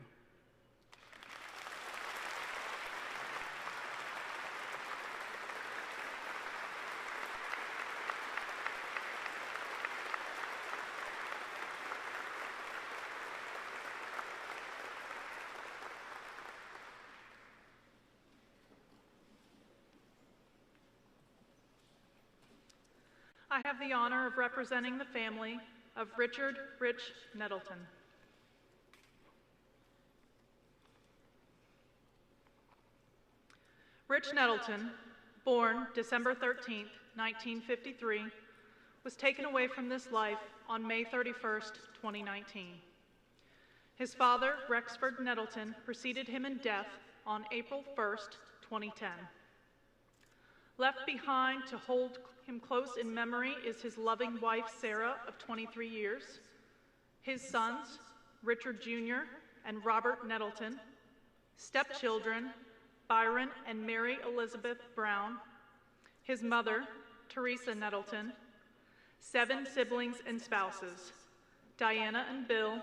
[SPEAKER 2] I have the honor of representing the family of Richard Rich Nettleton. Rich Nettleton, born December 13, 1953, was taken away from this life on May 31st, 2019. His father, Rexford Nettleton, preceded him in death on April 1st, 2010. Left behind to hold him close in memory is his loving wife, Sarah, of 23 years, his sons, Richard Jr. and Robert Nettleton, stepchildren, Byron and Mary Elizabeth Brown, his mother, Teresa Nettleton, 7 siblings and spouses, Diana and Bill,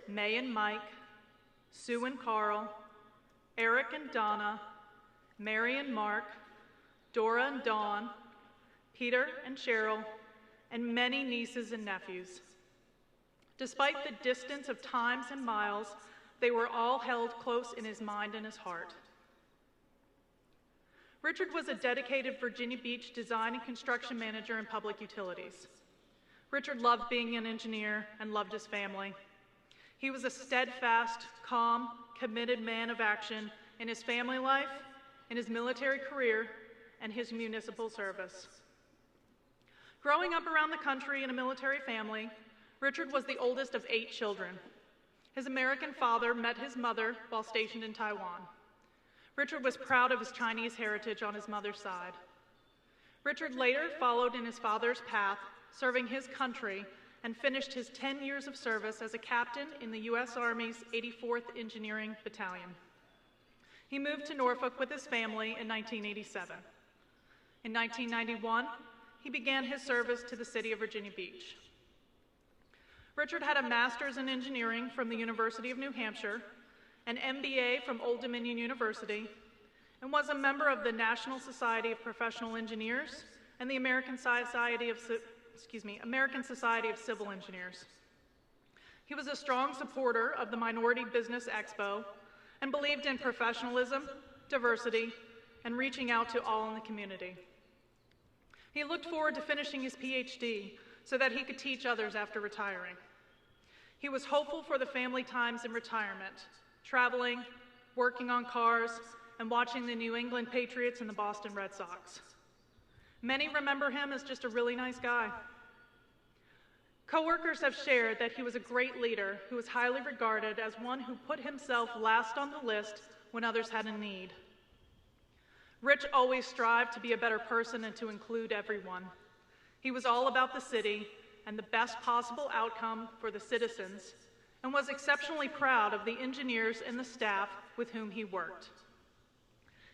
[SPEAKER 2] May and Mike, Sue and Carl, Eric and Donna, Mary and Mark, Dora and Dawn, Peter and Cheryl, and many nieces and nephews. Despite the distance of times and miles, they were all held close in his mind and his heart. Richard was a dedicated Virginia Beach design and construction manager in public utilities. Richard loved being an engineer and loved his family. He was a steadfast, calm, committed man of action in his family life, in his military career, and his municipal service. Growing up around the country in a military family, Richard was the oldest of 8 children. His American father met his mother while stationed in Taiwan. Richard was proud of his Chinese heritage on his mother's side. Richard later followed in his father's path, serving his country, and finished his 10 years of service as a captain in the U.S. Army's 84th Engineering Battalion. He moved to Norfolk with his family in 1987. In 1991, he began his service to the city of Virginia Beach. Richard had a master's in engineering from the University of New Hampshire, an MBA from Old Dominion University, and was a member of the National Society of Professional Engineers and the American Society of Civil Engineers. He was a strong supporter of the Minority Business Expo and believed in professionalism, diversity, and reaching out to all in the community. He looked forward to finishing his PhD so that he could teach others after retiring. He was hopeful for the family times in retirement, traveling, working on cars, and watching the New England Patriots and the Boston Red Sox. Many remember him as just a really nice guy. Coworkers have shared that he was a great leader who was highly regarded as one who put himself last on the list when others had a need. Rich always strived to be a better person and to include everyone. He was all about the city and the best possible outcome for the citizens, and was exceptionally proud of the engineers and the staff with whom he worked.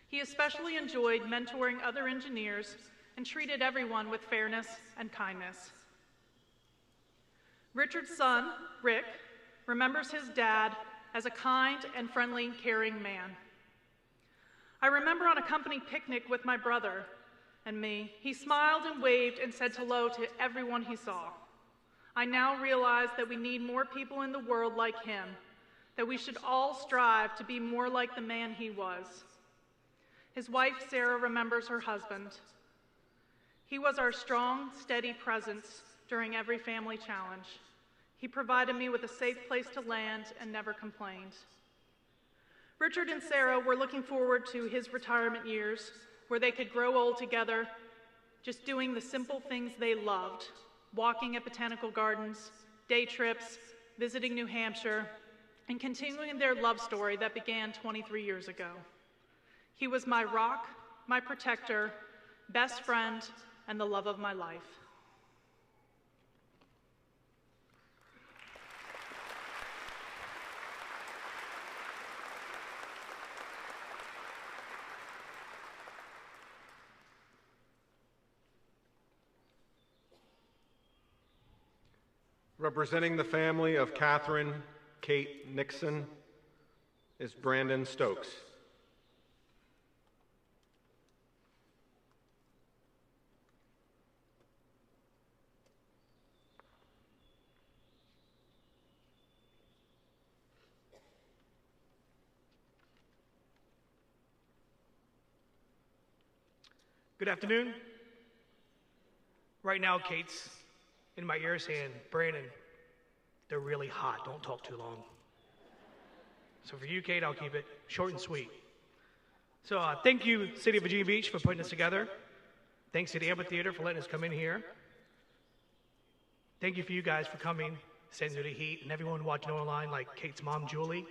[SPEAKER 2] He especially enjoyed mentoring other engineers and treated everyone with fairness and kindness. Richard's son, Rick, remembers his dad as a kind and friendly, caring man. I remember on a company picnic with my brother and me, he smiled and waved and said hello to everyone he saw. I now realize that we need more people in the world like him, that we should all strive to be more like the man he was. His wife, Sarah, remembers her husband. He was our strong, steady presence during every family challenge. He provided me with a safe place to land and never complained. Richard and Sarah were looking forward to his retirement years, where they could grow old together, just doing the simple things they loved, walking at botanical gardens, day trips, visiting New Hampshire, and continuing their love story that began 23 years ago. He was my rock, my protector, best friend, and the love of my life.
[SPEAKER 3] Representing the family of Catherine Kate Nixon is Brandon Stokes.
[SPEAKER 13] Good afternoon. Right now, Kate's in my ear saying, Brandon, they're really hot. Don't talk too long. So for you, Kate, I'll keep it short and sweet. So thank you, City of Virginia Beach, for putting this together. Thanks to the Amphitheater for letting us come in here. Thank you for you guys for coming, sitting through the heat, and everyone watching online, like Kate's mom, Julie,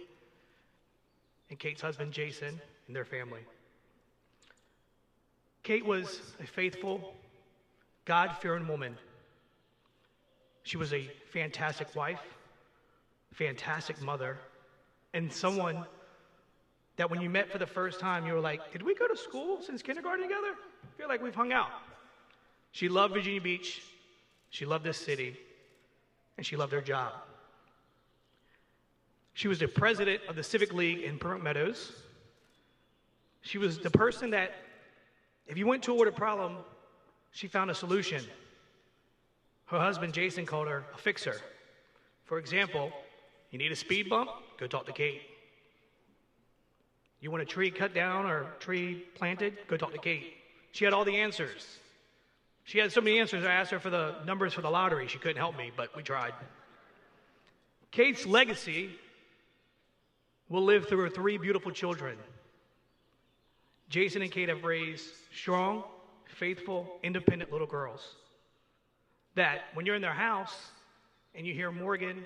[SPEAKER 13] and Kate's husband, Jason, and their family. Kate was a faithful, God-fearing woman. She was a fantastic wife, fantastic mother, and someone that when you met for the first time, you were like, did we go to school since kindergarten together? I feel like we've hung out. She loved Virginia Beach, she loved this city, and she loved her job. She was the president of the Civic League in Pembroke Meadows. She was the person that, if you went to her with a problem, she found a solution. Her husband, Jason, called her a fixer. For example, you need a speed bump? Go talk to Kate. You want a tree cut down or a tree planted? Go talk to Kate. She had all the answers. She had so many answers, I asked her for the numbers for the lottery. She couldn't help me, but we tried. Kate's legacy will live through her 3 beautiful children, Jason and Kate have raised strong, faithful, independent little girls that when you're in their house and you hear Morgan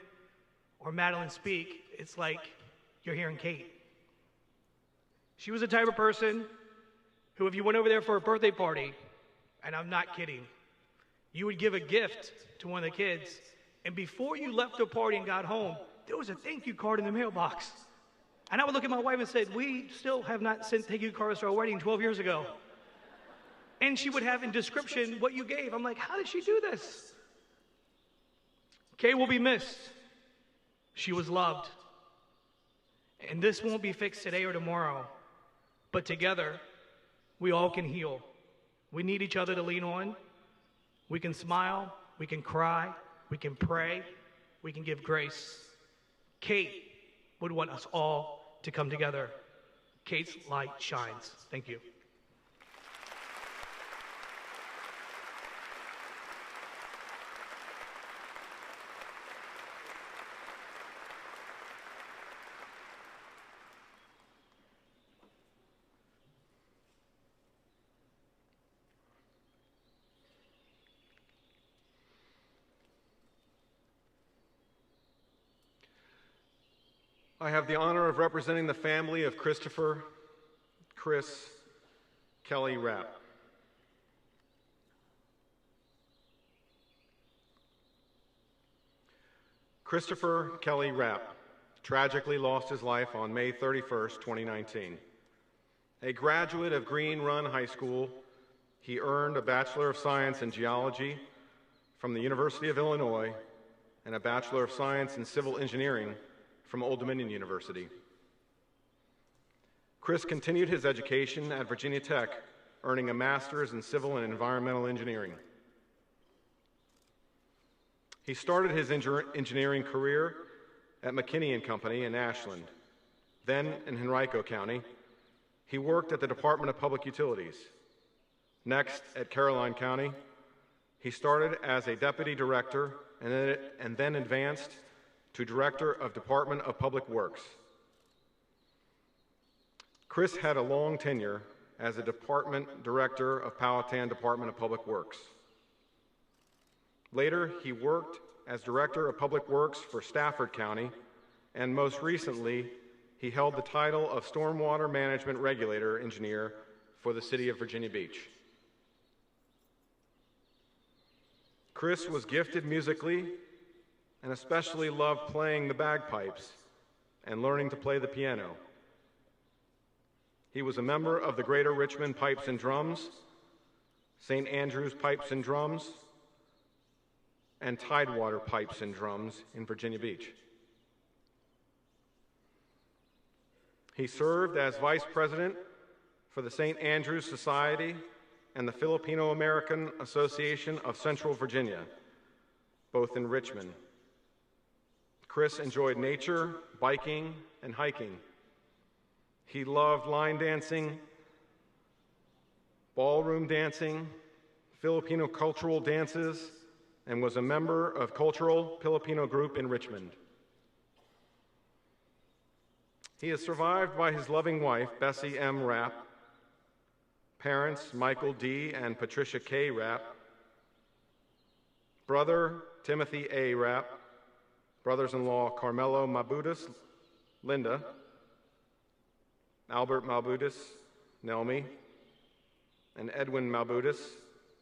[SPEAKER 13] or Madeline speak, it's like you're hearing Kate. She was the type of person who, if you went over there for a birthday party, and I'm not kidding, you would give a gift to one of the kids, and before you left the party and got home, there was a thank you card in the mailbox. And I would look at my wife and say, we still have not sent thank you cards to our wedding 12 years ago. And she would have in description what you gave. I'm like, how did she do this? Kay will be missed. She was loved. And this won't be fixed today or tomorrow. But together, we all can heal. We need each other to lean on. We can smile. We can cry. We can pray. We can give grace. Kate would want us all to come together. Kate's light shines. Thank you.
[SPEAKER 3] I have the honor of representing the family of Christopher, Chris, Kelly Rapp. Christopher Kelly Rapp tragically lost his life on May 31st, 2019. A graduate of Green Run High School, he earned a Bachelor of Science in Geology from the University of Illinois and a Bachelor of Science in Civil Engineering from Old Dominion University. Chris continued his education at Virginia Tech, earning a master's in civil and environmental engineering. He started his engineering career at McKinney & Company in Ashland. Then in Henrico County, he worked at the Department of Public Utilities. Next, at Caroline County, he started as a deputy director and then advanced to Director of Department of Public Works. Chris had a long tenure as a Department Director of Powhatan Department of Public Works. Later, he worked as Director of Public Works for Stafford County, and most recently, he held the title of Stormwater Management Regulator Engineer for the City of Virginia Beach. Chris was gifted musically and especially loved playing the bagpipes and learning to play the piano. He was a member of the Greater Richmond Pipes and Drums, St. Andrews Pipes and Drums, and Tidewater Pipes and Drums in Virginia Beach. He served as Vice President for the St. Andrews Society and the Filipino American Association of Central Virginia, both in Richmond. Chris enjoyed nature, biking, and hiking. He loved line dancing, ballroom dancing, Filipino cultural dances, and was a member of Cultural Filipino Group in Richmond. He is survived by his loving wife, Bessie M. Rapp, parents, Michael D. and Patricia K. Rapp, brother, Timothy A. Rapp, brothers-in-law Carmelo Malbudas, Linda, Albert Malbudas, Nelmy, and Edwin Malbudas,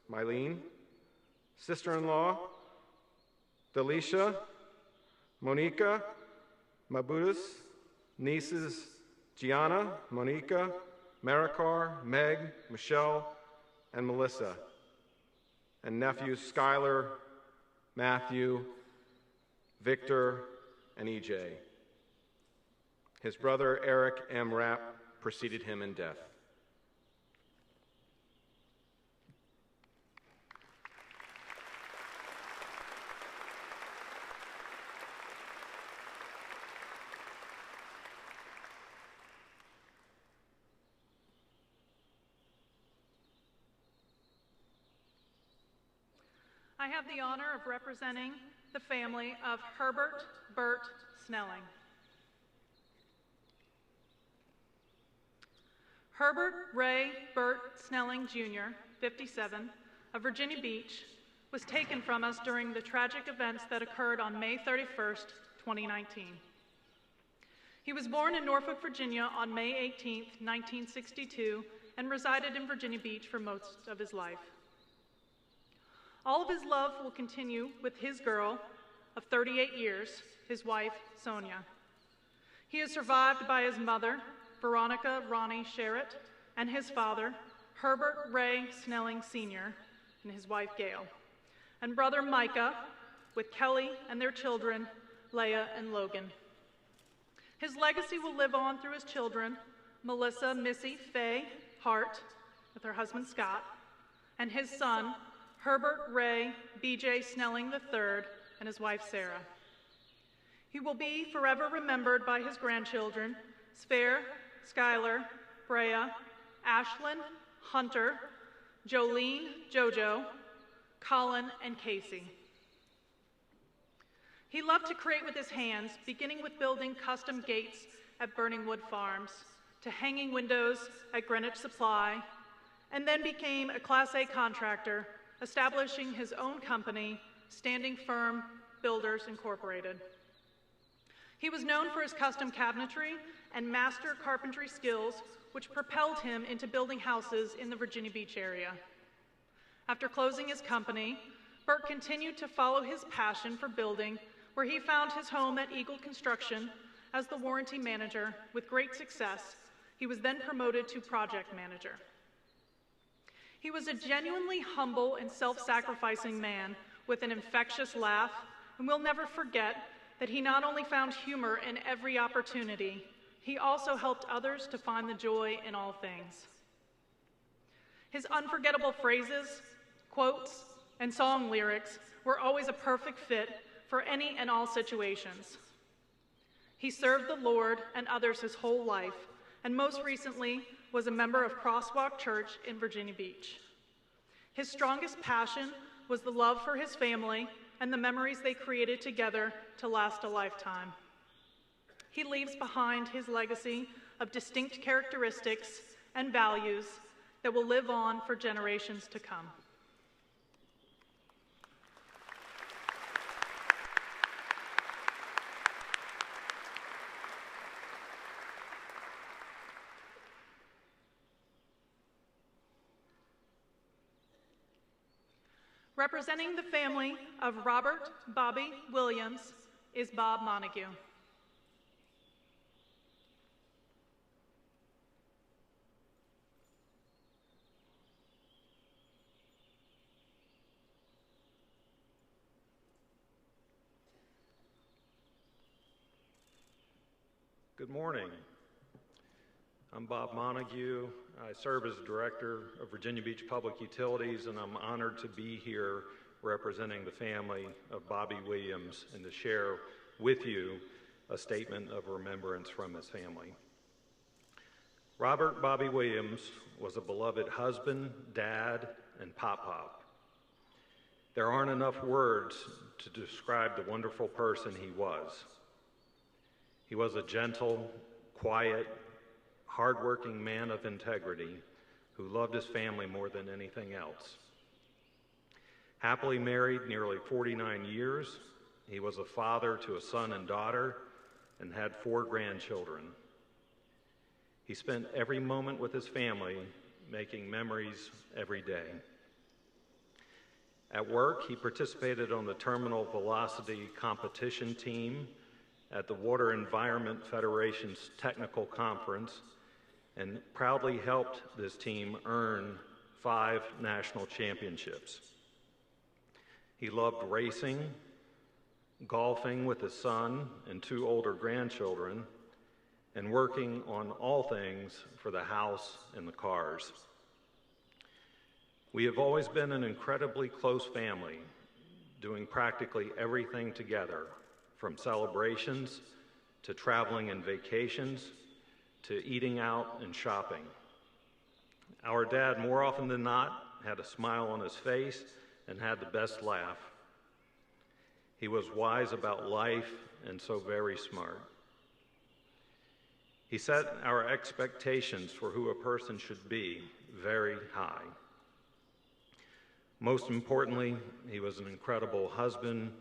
[SPEAKER 3] Mylene, sister-in-law Delisha, Monica Malbudas, nieces Gianna, Monica, Maricar, Meg, Michelle, and Melissa, and nephews Skylar, Matthew, Victor, and EJ. His brother, Eric M. Rapp, preceded him in death.
[SPEAKER 2] I have the honor of representing the family of Herbert Burt Snelling. Herbert Ray Burt Snelling, Jr., 57, of Virginia Beach, was taken from us during the tragic events that occurred on May 31st, 2019. He was born in Norfolk, Virginia on May 18, 1962, and resided in Virginia Beach for most of his life. All of his love will continue with his girl of 38 years, his wife, Sonia. He is survived by his mother, Veronica Ronnie Sherritt, and his father, Herbert Ray Snelling, Sr., and his wife, Gail, and brother Micah, with Kelly and their children, Leah and Logan. His legacy will live on through his children, Melissa Missy Faye Hart, with her husband Scott, and his son, Herbert Ray B.J. Snelling III, and his wife Sarah. He will be forever remembered by his grandchildren, Sphere, Skylar, Brea, Ashlyn, Hunter, Jolene, Jojo, Colin, and Casey. He loved to create with his hands, beginning with building custom gates at Burning Wood Farms, to hanging windows at Greenwich Supply, and then became a Class A contractor, establishing his own company, Standing Firm Builders Incorporated. He was known for his custom cabinetry and master carpentry skills, which propelled him into building houses in the Virginia Beach area. After closing his company, Burt continued to follow his passion for building, where he found his home at Eagle Construction as the warranty manager. With great success, he was then promoted to project manager. He was a genuinely humble and self-sacrificing man with an infectious laugh, and we'll never forget that he not only found humor in every opportunity, he also helped others to find the joy in all things. His unforgettable phrases, quotes, and song lyrics were always a perfect fit for any and all situations. He served the Lord and others his whole life, and most recently was a member of Crosswalk Church in Virginia Beach. His strongest passion was the love for his family and the memories they created together to last a lifetime. He leaves behind his legacy of distinct characteristics and values that will live on for generations to come. Representing the family of Robert Bobby Williams is Bob Montague.
[SPEAKER 14] Good morning. I'm Bob Montague. I serve as Director of Virginia Beach Public Utilities, and I'm honored to be here representing the family of Bobby Williams and to share with you a statement of remembrance from his family. Robert Bobby Williams was a beloved husband, dad, and pop-pop. There aren't enough words to describe the wonderful person he was. He was a gentle, quiet, hardworking man of integrity who loved his family more than anything else. Happily married nearly 49 years, he was a father to a son and daughter and had 4 grandchildren. He spent every moment with his family, making memories every day. At work, he participated on the Terminal Velocity competition team at the Water Environment Federation's technical conference and proudly helped this team earn 5 national championships. He loved racing, golfing with his son and 2 older grandchildren, and working on all things for the house and the cars. We have always been an incredibly close family, doing practically everything together, from celebrations to traveling and vacations to eating out and shopping. Our dad, more often than not, had a smile on his face and had the best laugh. He was wise about life and so very smart. He set our expectations for who a person should be very high. Most importantly, he was an incredible husband,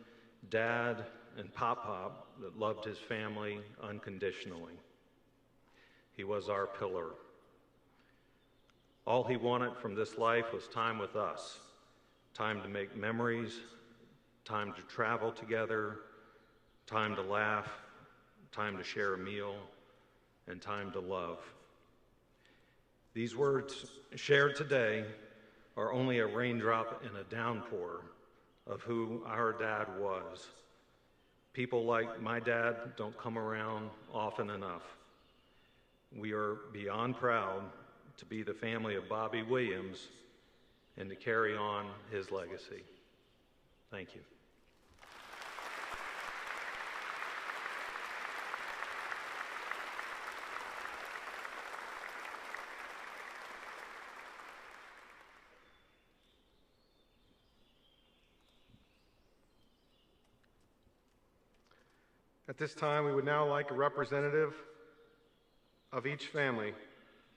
[SPEAKER 14] dad, and pop-pop that loved his family unconditionally. He was our pillar. All he wanted from this life was time with us, time to make memories, time to travel together, time to laugh, time to share a meal, and time to love. These words shared today are only a raindrop in a downpour of who our dad was. People like my dad don't come around often enough. We are beyond proud to be the family of Bobby Williams and to carry on his legacy. Thank you.
[SPEAKER 3] At this time, we would now like a representative of each family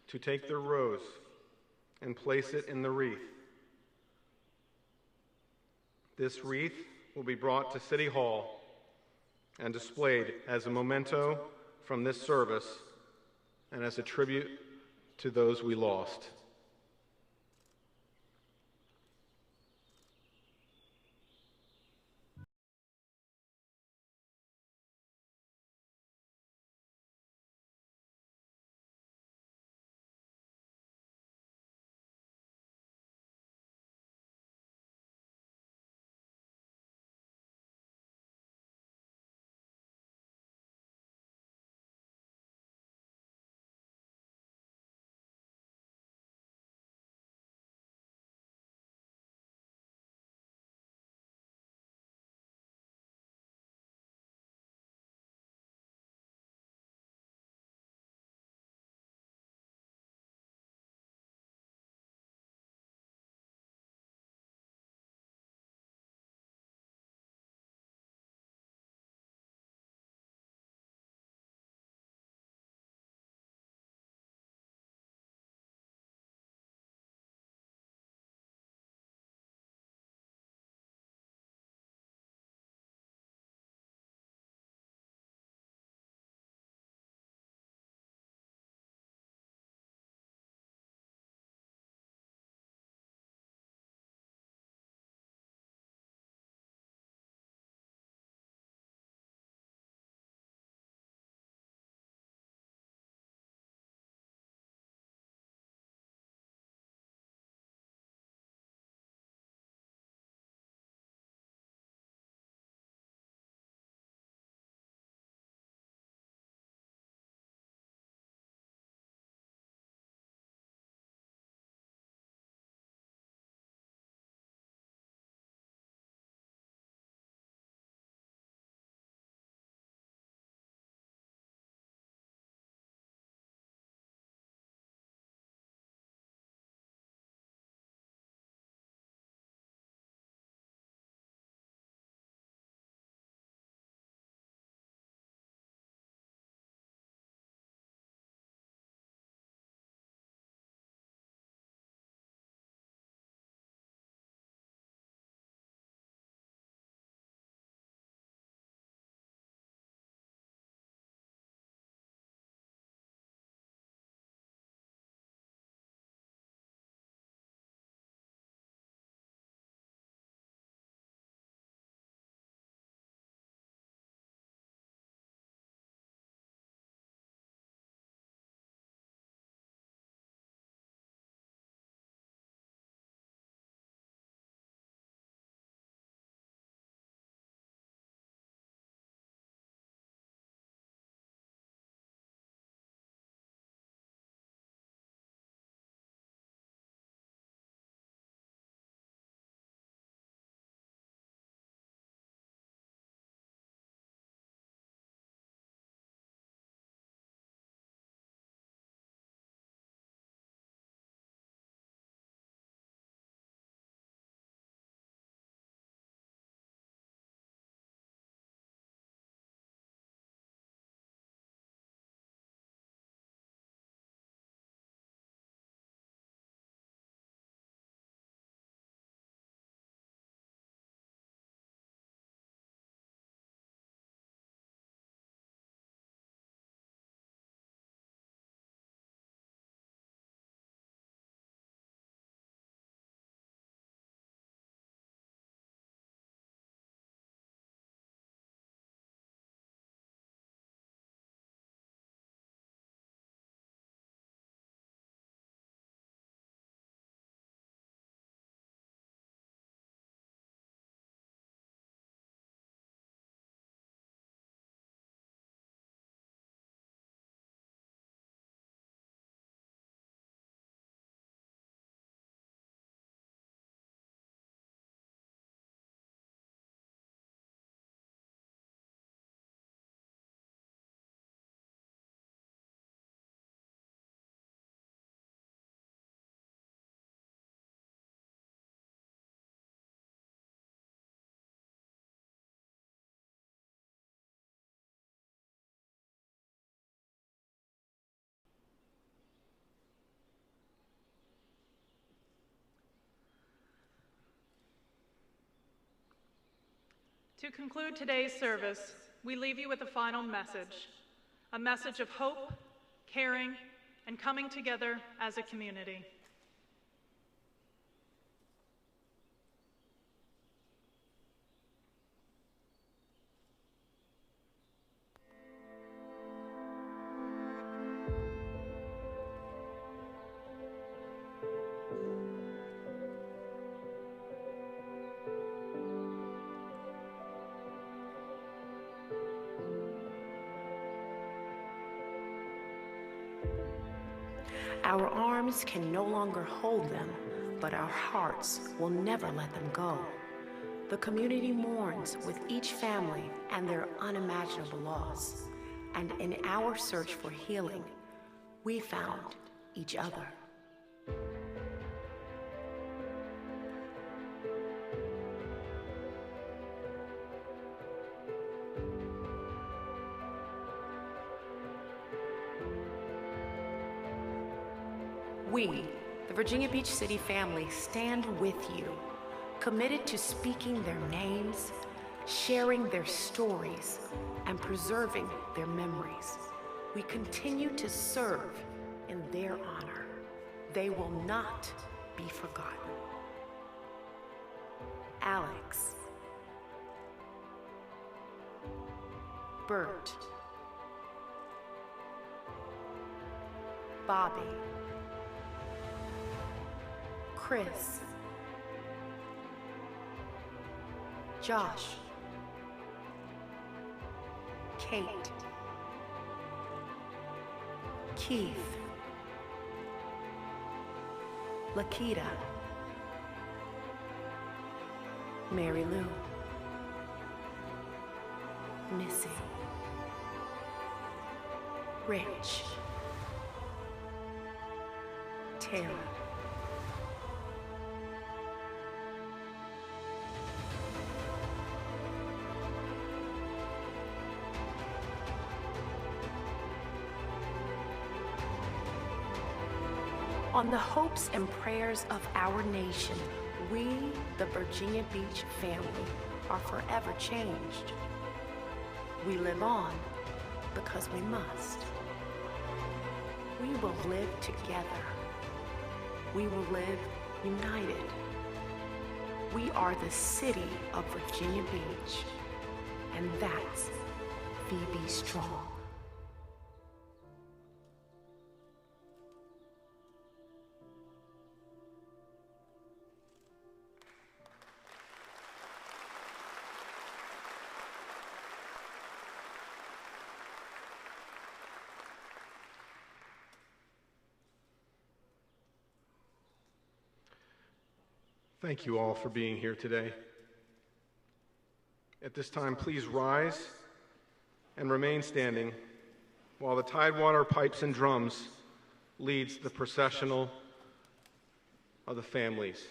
[SPEAKER 3] to take their rose and place it in the wreath. This wreath will be brought to City Hall and displayed as a memento from this service and as a tribute to those we lost.
[SPEAKER 2] To conclude today's service, we leave you with a final message, a message of hope, caring, and coming together as a community.
[SPEAKER 15] Our arms can no longer hold them, but our hearts will never let them go. The community mourns with each family and their unimaginable loss. And in our search for healing, we found each other. We, the Virginia Beach City family, stand with you, committed to speaking their names, sharing their stories, and preserving their memories. We continue to serve in their honor. They will not be forgotten. Alex, Bert, Bobby, Chris, Josh, Kate, Keith, Lakita, Mary Lou, Missy, Rich, Tara, on the hopes and prayers of our nation, we, the Virginia Beach family, are forever changed. We live on because we must. We will live together. We will live united. We are the city of Virginia Beach, and that's VB Strong.
[SPEAKER 3] Thank you all for being here today. At this time, please rise and remain standing while the Tidewater Pipes and Drums leads the processional of the families.